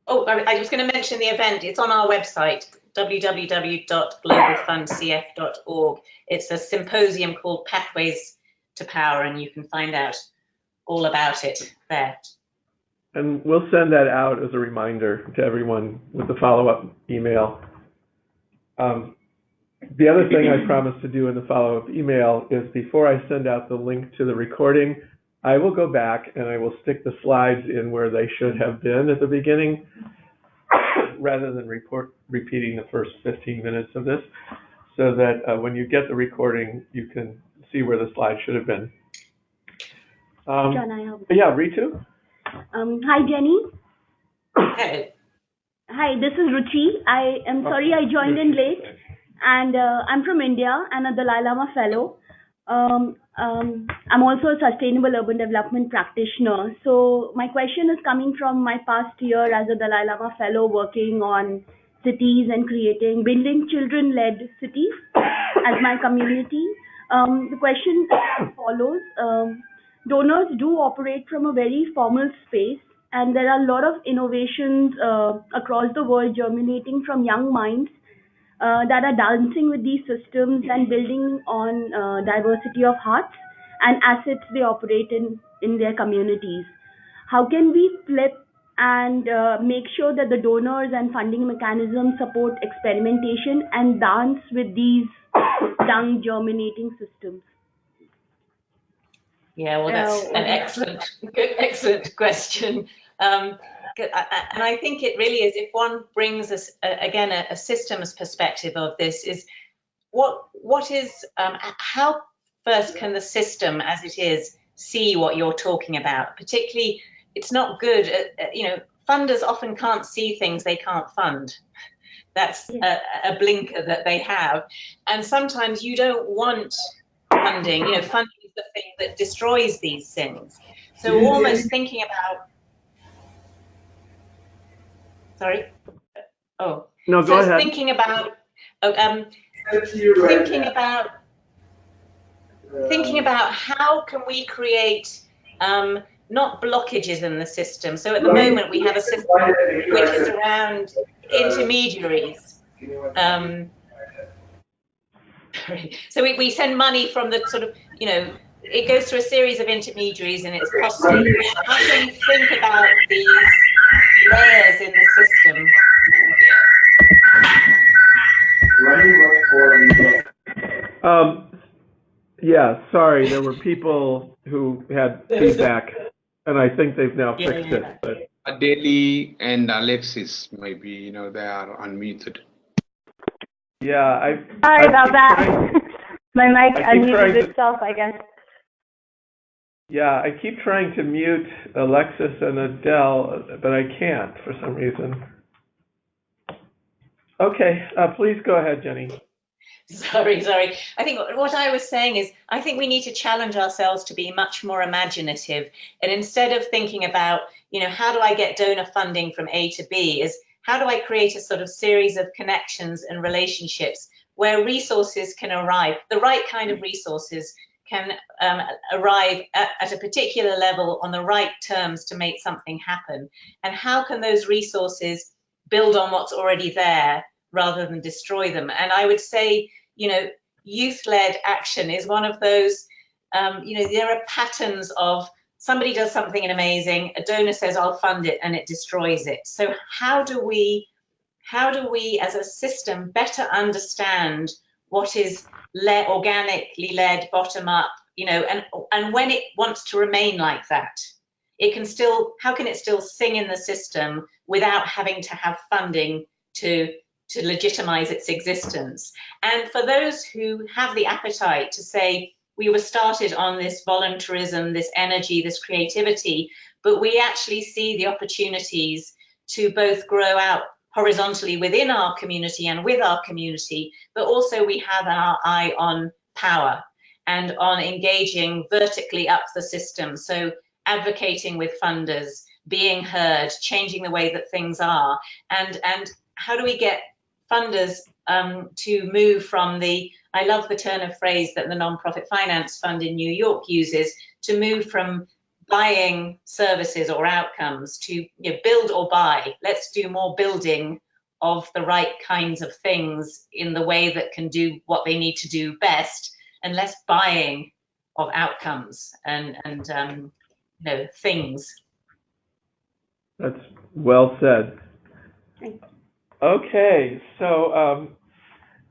Oh, I was going to mention the event. It's on our website, www.globalfundcf.org. It's a symposium called Pathways to Power, and you can find out all about it there. And we'll send that out as a reminder to everyone with the follow-up email. The other thing I promised to do in the follow-up email is before I send out the link to the recording, I will go back and I will stick the slides in where they should have been at the beginning, rather than repeating the first 15 minutes of this, so that when you get the recording, you can see where the slides should have been. John, I have. Yeah, Ritu? Hi, Jenny. Okay. Hi, this is Ruchi. I am sorry I joined in late, and I'm from India and a Dalai Lama fellow. I'm also a sustainable urban development practitioner. So my question is coming from my past year as a Dalai Lama fellow working on cities and building children-led cities as my community. The question is as follows. Donors do operate from a very formal space, and there are a lot of innovations across the world germinating from young minds that are dancing with these systems and building on diversity of hearts and assets they operate in their communities. How can we flip and make sure that the donors and funding mechanisms support experimentation and dance with these young germinating systems? Yeah, well, that's an excellent question. And I think it really is, if one brings us, again, a systems perspective of this, is what is, how first can the system as it is see what you're talking about? Particularly, it's not good, funders often can't see things they can't fund. That's a blinker that they have. And sometimes you don't want funding, funding is the thing that destroys these things. So almost thinking about, sorry? Oh. No, go ahead. Thinking about how can we create not blockages in the system. So at the moment we have a system which is around intermediaries. So we send money from the sort of, it goes through a series of intermediaries and it's costly. How can we think about these layers in the system? Yeah, sorry, there were people who had feedback, and I think they've now fixed it. But Adeli and Alexis, maybe, they are unmuted. Yeah, Sorry about that. My mic unmuted itself, I guess. Yeah, I keep trying to mute Alexis and Adele, but I can't for some reason. Okay, please go ahead, Jenny. Sorry. I think what I was saying is, I think we need to challenge ourselves to be much more imaginative. And instead of thinking about, how do I get donor funding from A to B, is how do I create a sort of series of connections and relationships where resources can arrive, the right kind of resources can arrive at a particular level on the right terms to make something happen. And how can those resources build on what's already there rather than destroy them? And I would say, youth-led action is one of those, there are patterns of somebody does something amazing, a donor says, I'll fund it, and it destroys it. So how do we as a system better understand what is organically led, bottom up, and when it wants to remain like that, how can it still sing in the system without having to have funding to legitimize its existence? And for those who have the appetite to say, we were started on this voluntarism, this energy, this creativity, but we actually see the opportunities to both grow out horizontally within our community and with our community, but also we have our eye on power and on engaging vertically up the system. So advocating with funders, being heard, changing the way that things are, and how do we get funders to move from I love the turn of phrase that the Nonprofit Finance Fund in New York uses, to move from buying services or outcomes to build or buy. Let's do more building of the right kinds of things in the way that can do what they need to do best, and less buying of outcomes and things. That's well said. Okay, so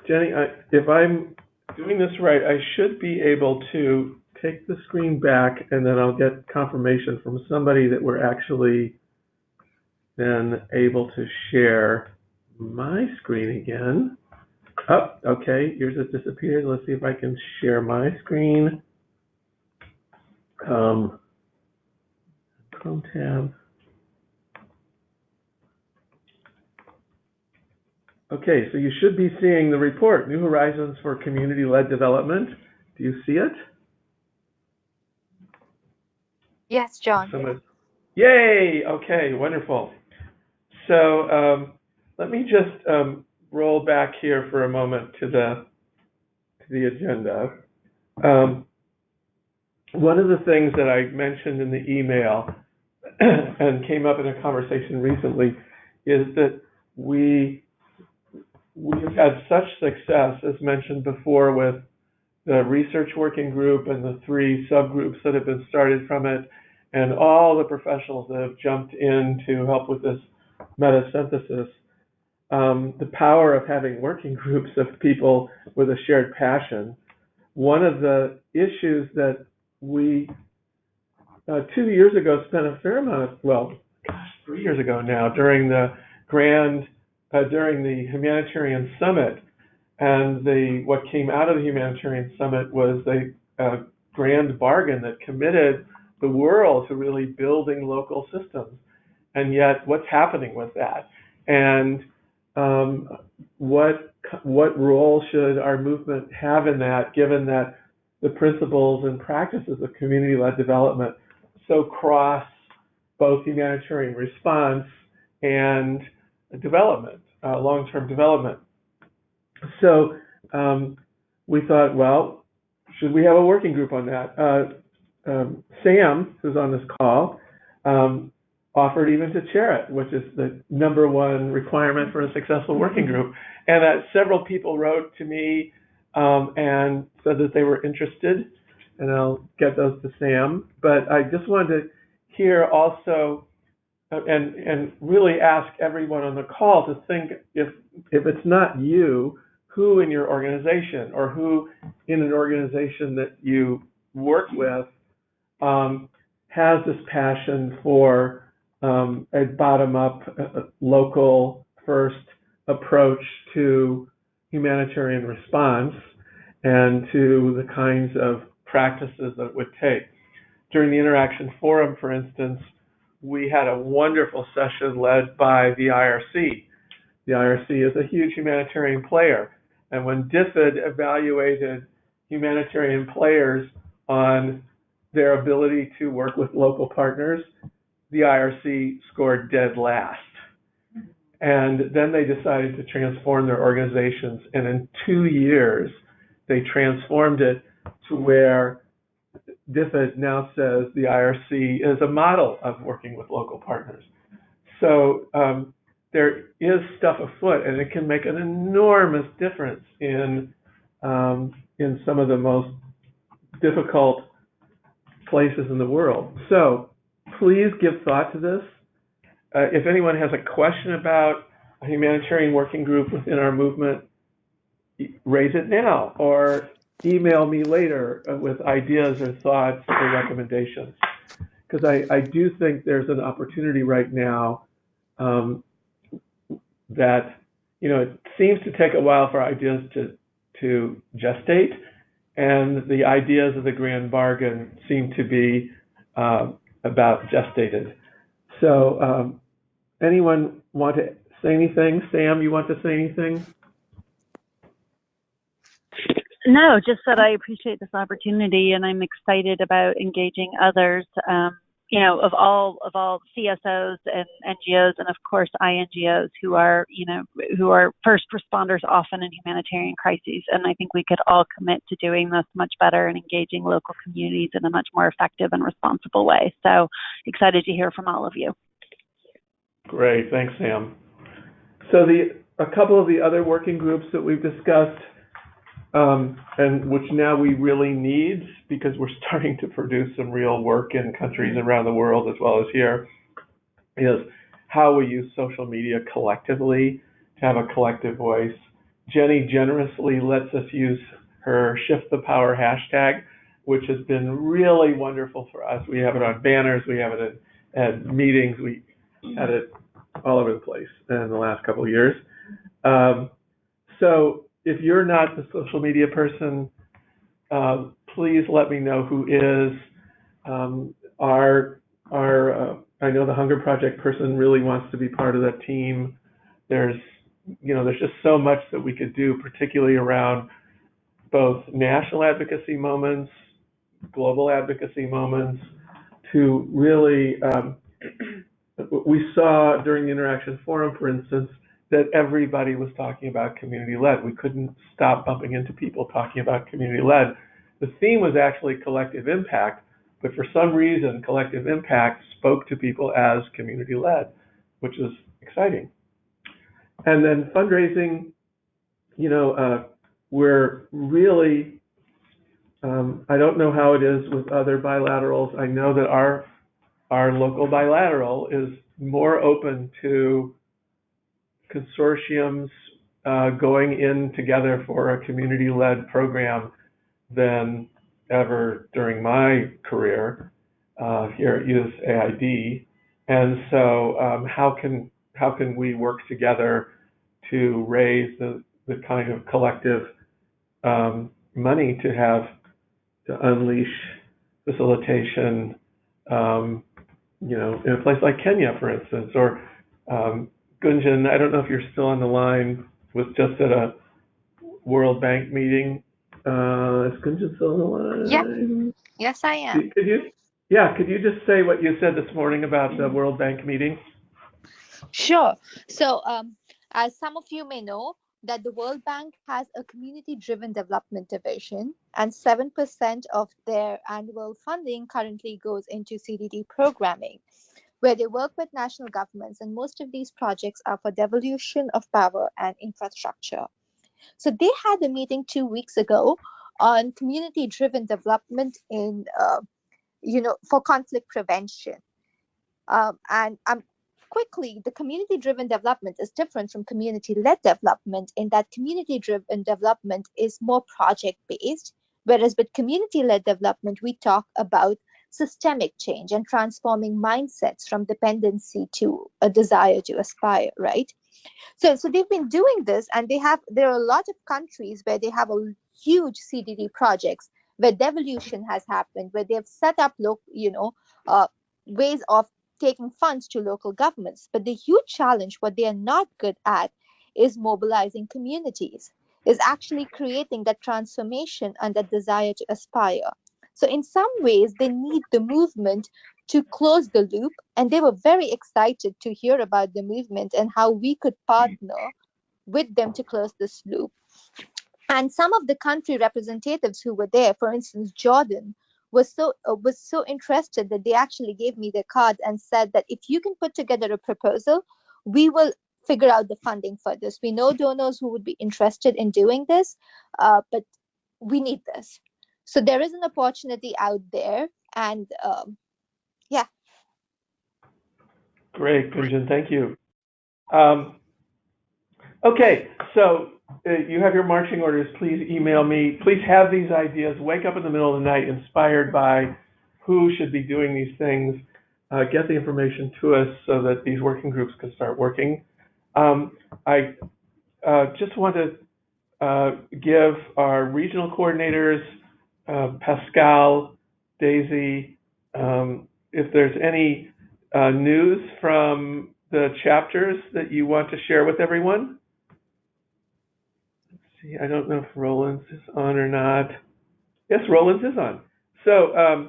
Jenny, if I'm doing this right, I should be able to take the screen back, and then I'll get confirmation from somebody that we're actually then able to share my screen again. Oh, okay, yours has disappeared. Let's see if I can share my screen. Chrome tab. Okay, so you should be seeing the report, New Horizons for Community-Led Development. Do you see it? Yes, John. Yay! Okay, wonderful. So let me just roll back here for a moment to the agenda. One of the things that I mentioned in the email and came up in a conversation recently is that we've had such success, as mentioned before, with the research working group and the 3 subgroups that have been started from it, and all the professionals that have jumped in to help with this meta-synthesis. The power of having working groups of people with a shared passion. One of the issues that we 2 years ago spent a fair amount of, 3 years ago now, during the humanitarian summit, and what came out of the humanitarian summit was a grand bargain that committed the world to really building local systems. And yet, what's happening with that? And what role should our movement have in that, given that the principles and practices of community-led development so cross both humanitarian response and development, long-term development? So we thought, well, should we have a working group on that? Sam, who's on this call, offered even to chair it, which is the #1 requirement for a successful working group. And that several people wrote to me and said that they were interested, and I'll get those to Sam. But I just wanted to hear also and really ask everyone on the call to think, if it's not you, who in your organization or who in an organization that you work with has this passion for a bottom-up, local first approach to humanitarian response and to the kinds of practices that it would take. During the Interaction Forum, for instance, we had a wonderful session led by the IRC. The IRC is a huge humanitarian player, and when DFID evaluated humanitarian players on their ability to work with local partners, the IRC scored dead last. And then they decided to transform their organizations, and in 2 years, they transformed it to where DFID now says the IRC is a model of working with local partners. So there is stuff afoot, and it can make an enormous difference in some of the most difficult places in the world. So please give thought to this. If anyone has a question about a humanitarian working group within our movement, raise it now or email me later with ideas or thoughts or recommendations. Because I do think there's an opportunity right now that, it seems to take a while for ideas to gestate, and the ideas of the grand bargain seem to be about gestated. So anyone want to say anything? Sam, you want to say anything? No, just that I appreciate this opportunity, and I'm excited about engaging others, of all CSOs and NGOs, and of course INGOs who are first responders often in humanitarian crises. And I think we could all commit to doing this much better and engaging local communities in a much more effective and responsible way. So excited to hear from all of you. Great, thanks, Sam. So a couple of the other working groups that we've discussed, and which now we really need because we're starting to produce some real work in countries around the world as well as here, is how we use social media collectively to have a collective voice. Jenny generously lets us use her Shift the Power hashtag, which has been really wonderful for us. We have it on banners, we have it at meetings, we had it all over the place in the last couple of years. So if you're not the social media person, please let me know who is. I know the Hunger Project person really wants to be part of that team. There's just so much that we could do, particularly around both national advocacy moments, global advocacy moments, to really, we saw during the Interaction Forum, for instance, that everybody was talking about community-led. We couldn't stop bumping into people talking about community-led. The theme was actually collective impact, but for some reason, collective impact spoke to people as community-led, which is exciting. And then fundraising, we're really, I don't know how it is with other bilaterals. I know that our local bilateral is more open to consortiums going in together for a community-led program than ever during my career here at USAID. And so how can we work together to raise the kind of collective money to unleash facilitation, in a place like Kenya, for instance, or Gunjan, I don't know if you're still on the line, was just at a World Bank meeting. Is Gunjan still on the line? Yeah. Yes, I am. Could you just say what you said this morning about the World Bank meeting? Sure. So, as some of you may know, that the World Bank has a community-driven development division, and 7% of their annual funding currently goes into CDD programming, where they work with national governments, and most of these projects are for devolution of power and infrastructure. So they had a meeting 2 weeks ago on community-driven development in, for conflict prevention. And quickly, the community-driven development is different from community-led development in that community-driven development is more project-based, whereas with community-led development, we talk about systemic change and transforming mindsets from dependency to a desire to aspire, right? So they've been doing this, and there are a lot of countries where they have a huge CDD projects where devolution has happened, where they've set up ways of taking funds to local governments. But the huge challenge, what they are not good at, is mobilizing communities, is actually creating that transformation and that desire to aspire. So in some ways, they need the movement to close the loop, and they were very excited to hear about the movement and how we could partner with them to close this loop. And some of the country representatives who were there, for instance, Jordan, was so interested that they actually gave me their card and said that if you can put together a proposal, we will figure out the funding for this. We know donors who would be interested in doing this, but we need this. So there is an opportunity out there, and yeah. Great, Gunjan, thank you. Okay, so you have your marching orders. Please email me. Please have these ideas. Wake up in the middle of the night inspired by who should be doing these things. Get the information to us so that these working groups can start working. I just want to give our regional coordinators, Pascal, Daisy, if there's any news from the chapters that you want to share with everyone. See, I don't know if Roland's is on or not. Yes, Roland's is on. So,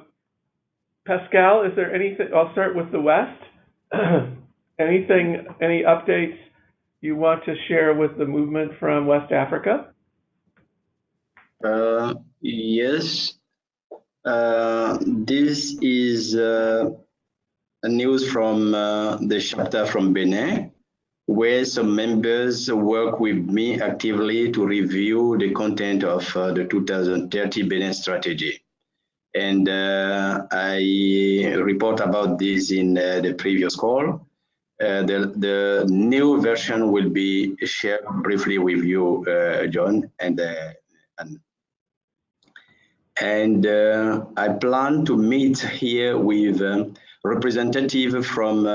Pascal, is there anything? I'll start with the West. Any updates you want to share with the movement from West Africa? Yes. This is a news from the chapter from Benin, where some members work with me actively to review the content of the 2030 Benin strategy. And I report about this in the previous call. the new version will be shared briefly with you, John, and I plan to meet here with representatives from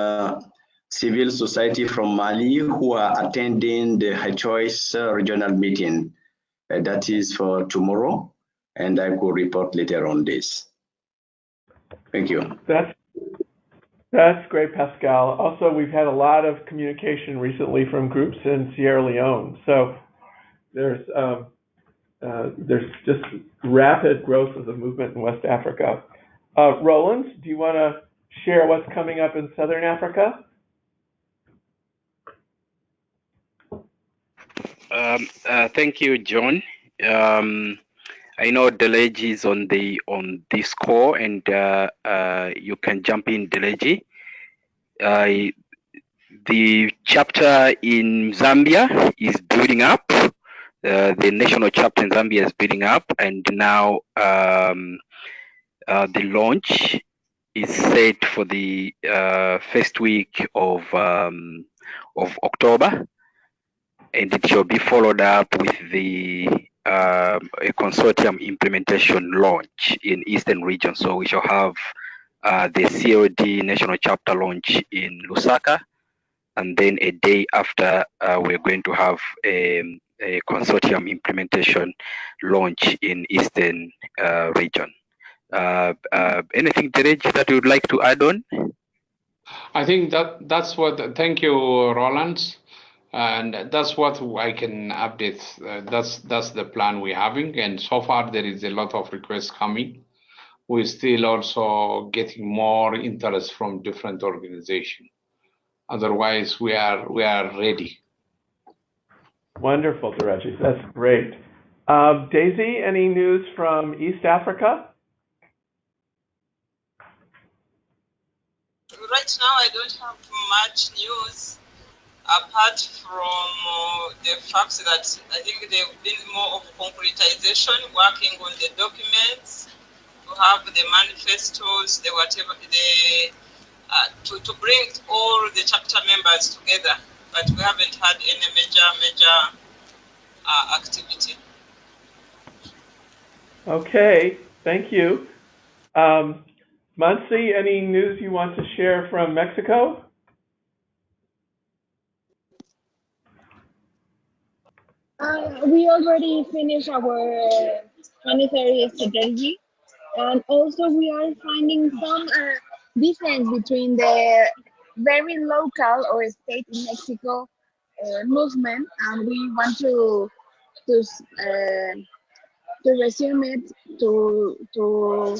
civil society from Mali who are attending the High Choice regional meeting. That is for tomorrow, and I will report later on this. Thank you. That's great, Pascal. Also, we've had a lot of communication recently from groups in Sierra Leone. So there's just rapid growth of the movement in West Africa. Roland, do you want to share what's coming up in Southern Africa? Thank you, John. I know Deleji is on this call, and you can jump in, Deleji. The chapter in Zambia is building up. The national chapter in Zambia is building up, and now the launch is set for the first week of October, and it shall be followed up with the a consortium implementation launch in Eastern region. So we shall have the CLD national chapter launch in Lusaka, and then a day after we're going to have a consortium implementation launch in Eastern region. Anything, Derej, that you would like to add on? I think that's what. Thank you, Roland. And that's what I can update. That's the plan we're having. And so far, there is a lot of requests coming. We're still also getting more interest from different organizations. Otherwise, we are ready. Wonderful, Dereji. That's great. Daisy, any news from East Africa? Right now, I don't have much news, apart from the fact that I think they've been more of concretization, working on the documents, to have the manifestos, the whatever, to bring all the chapter members together. But we haven't had any major activity. Okay, thank you. Muncie, any news you want to share from Mexico? We already finished our planetary strategy, and also we are finding some difference between the very local or state in Mexico movement, and we want to resume it, to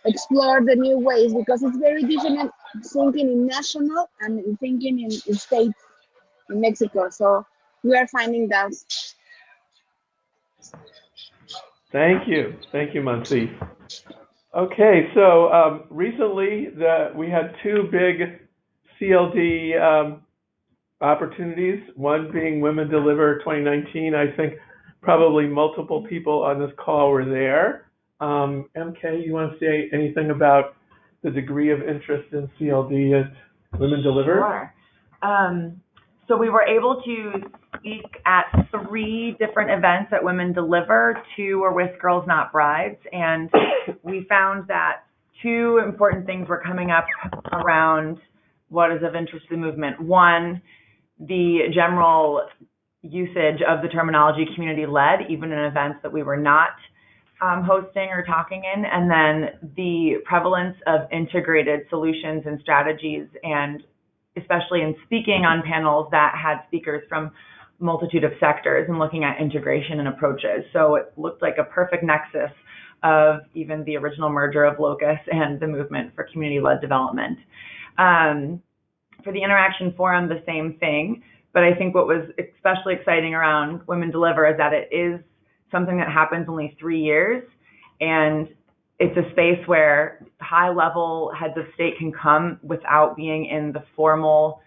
explore the new ways, because it's very different thinking in national and thinking in state in Mexico. So we are finding that. Thank you, Muncie. Okay, so recently we had two big CLD opportunities, one being Women Deliver 2019. I think probably multiple people on this call were there. MK, you want to say anything about the degree of interest in CLD at Women Deliver? Sure. So we were able to speak at 3 different events at Women Deliver. 2 were with Girls Not Brides, and we found that 2 important things were coming up around what is of interest to the movement. One, the general usage of the terminology community-led, even in events that we were not hosting or talking in, and then the prevalence of integrated solutions and strategies, and especially in speaking on panels that had speakers from a multitude of sectors and looking at integration and approaches. So it looked like a perfect nexus of even the original merger of Locus and the movement for community-led development. For the Interaction Forum, the same thing, but I think what was especially exciting around Women Deliver is that it is something that happens only 3 years, and it's a space where high-level heads of state can come without being in the formal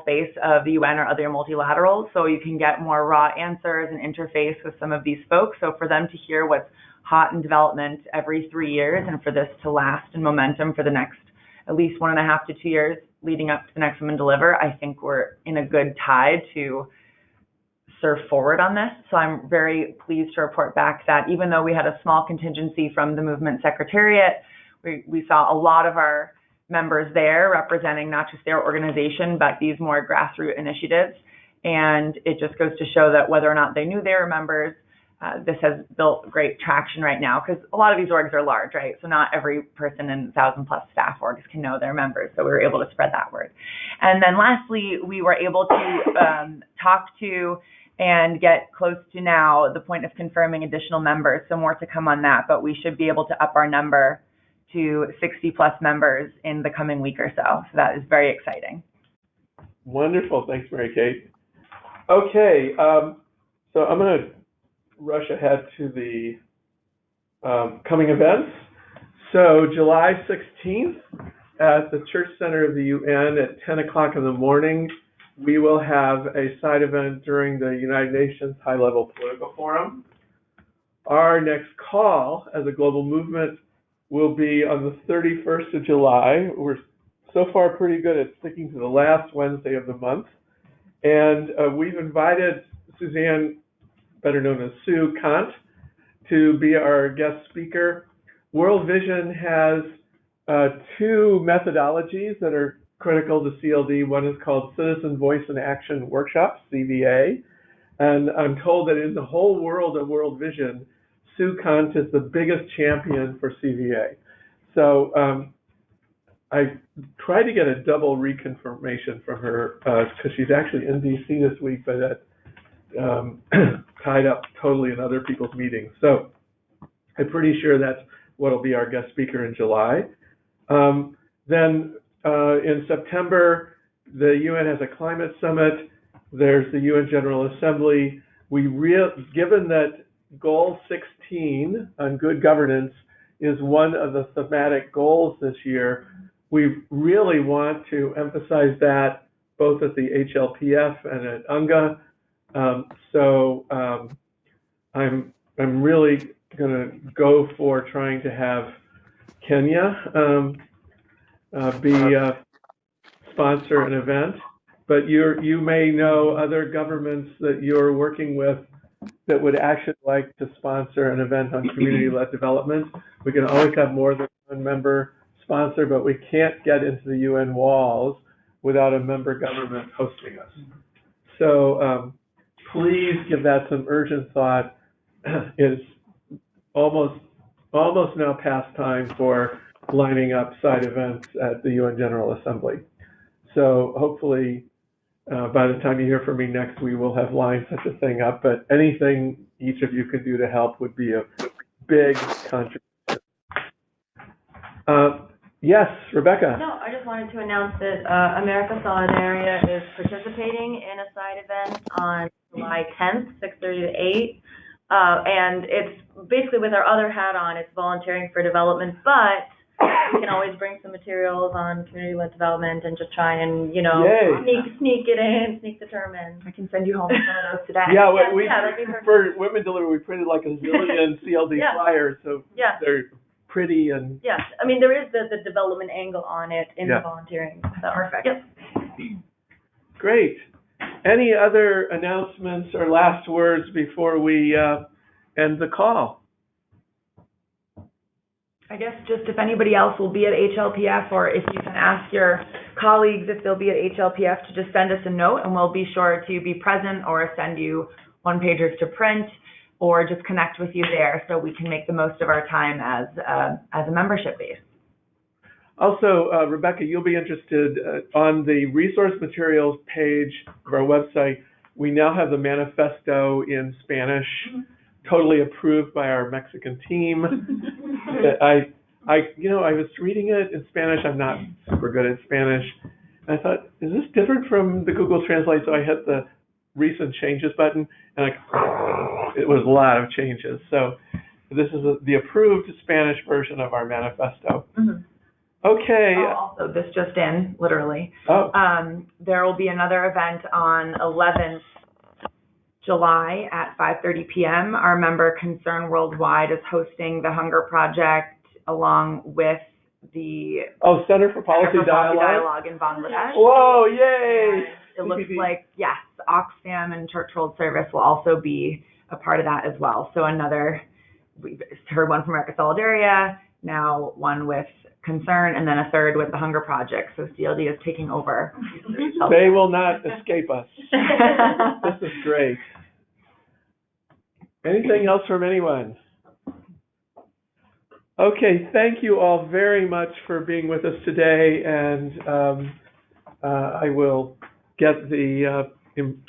space of the UN or other multilaterals. So you can get more raw answers and interface with some of these folks. So for them to hear what's hot in development every 3 years, and for this to last in momentum for the next at least 1.5 to 2 years, leading up to the next Women Deliver, I think we're in a good tide to serve forward on this. So I'm very pleased to report back that even though we had a small contingency from the movement Secretariat, we saw a lot of our members there representing not just their organization, but these more grassroots initiatives. And it just goes to show that whether or not they knew they were members, this has built great traction right now, because a lot of these orgs are large, right? So not every person in 1,000+ staff orgs can know their members. So we were able to spread that word. And then lastly, we were able to talk to and get close to now the point of confirming additional members. So more to come on that, but we should be able to up our number to 60+ members in the coming week or so. So that is very exciting. Wonderful. Thanks, Mary Kate. Okay, so I'm going to rush ahead to the coming events. So July 16th at the Church Center of the UN at 10 o'clock in the morning, we will have a side event during the United Nations High-Level Political Forum. Our next call as a global movement will be on the 31st of July. We're so far pretty good at sticking to the last Wednesday of the month. And we've invited Suzanne, better known as Sue Kant, to be our guest speaker. World Vision has two methodologies that are critical to CLD. One is called Citizen Voice and Action Workshops, CVA. And I'm told that in the whole world of World Vision, Sue Kant is the biggest champion for CVA. So I tried to get a double reconfirmation from her because she's actually in DC this week, but that tied up totally in other people's meetings. So I'm pretty sure that's what will be our guest speaker in July. Then in September, the UN has a climate summit. There's the UN General Assembly. Given that Goal 16 on good governance is one of the thematic goals this year, we really want to emphasize that both at the HLPF and at UNGA. I'm really going to go for trying to have Kenya sponsor an event, but you may know other governments that you're working with that would actually like to sponsor an event on community-led development. We can always have more than one member sponsor, but we can't get into the UN walls without a member government hosting us. So please give that some urgent thought. It's almost now past time for lining up side events at the UN General Assembly. So hopefully by the time you hear from me next, we will have lined such a thing up, but anything each of you could do to help would be a big contribution. Yes, Rebecca. No, I just wanted to announce that America Solidaria is participating in a side event on July 10th, 6:30 to 8. And it's basically with our other hat on, it's volunteering for development, but we can always bring some materials on community-led development and just try and, sneak it in, sneak the term in. I can send you home some of those today. Yeah, for Women Deliver, we printed like a zillion CLD flyers, so they're pretty and... Yes, I mean, there is the development angle on it in the volunteering. So. Perfect. Yep. Great. Any other announcements or last words before we end the call? I guess just if anybody else will be at HLPF, or if you can ask your colleagues if they'll be at HLPF to just send us a note, and we'll be sure to be present or send you one-pagers to print or just connect with you there so we can make the most of our time as a membership base. Also, Rebecca, you'll be interested on the resource materials page of our website. We now have the manifesto in Spanish, totally approved by our Mexican team. I was reading it in Spanish. I'm not super good at Spanish. And I thought, is this different from the Google Translate? So I hit the recent changes button, and it was a lot of changes. So this is the approved Spanish version of our manifesto. Okay. Also, this just in, literally. There will be another event on 11th July at 5:30 p.m. Our member Concern Worldwide is hosting the Hunger Project along with the Center for Policy Dialogue in Bangladesh. Whoa, yay! And it looks like, yes, Oxfam and Church World Service will also be a part of that as well. So we heard one from America Solidaria, now one with Concern, and then a third with the Hunger Project. So CLD is taking over. They will not escape us. This is great. Anything else from anyone? Okay, thank you all very much for being with us today, and I will get the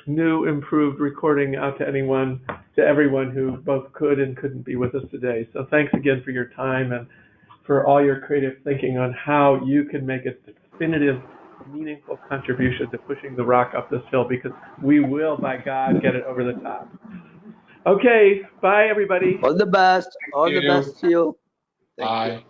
new improved recording out to everyone who both could and couldn't be with us today. So thanks again for your time and for all your creative thinking on how you can make a definitive, meaningful contribution to pushing the rock up this hill, because we will, by God, get it over the top. Okay, bye everybody. All the best. All the best to you. Bye.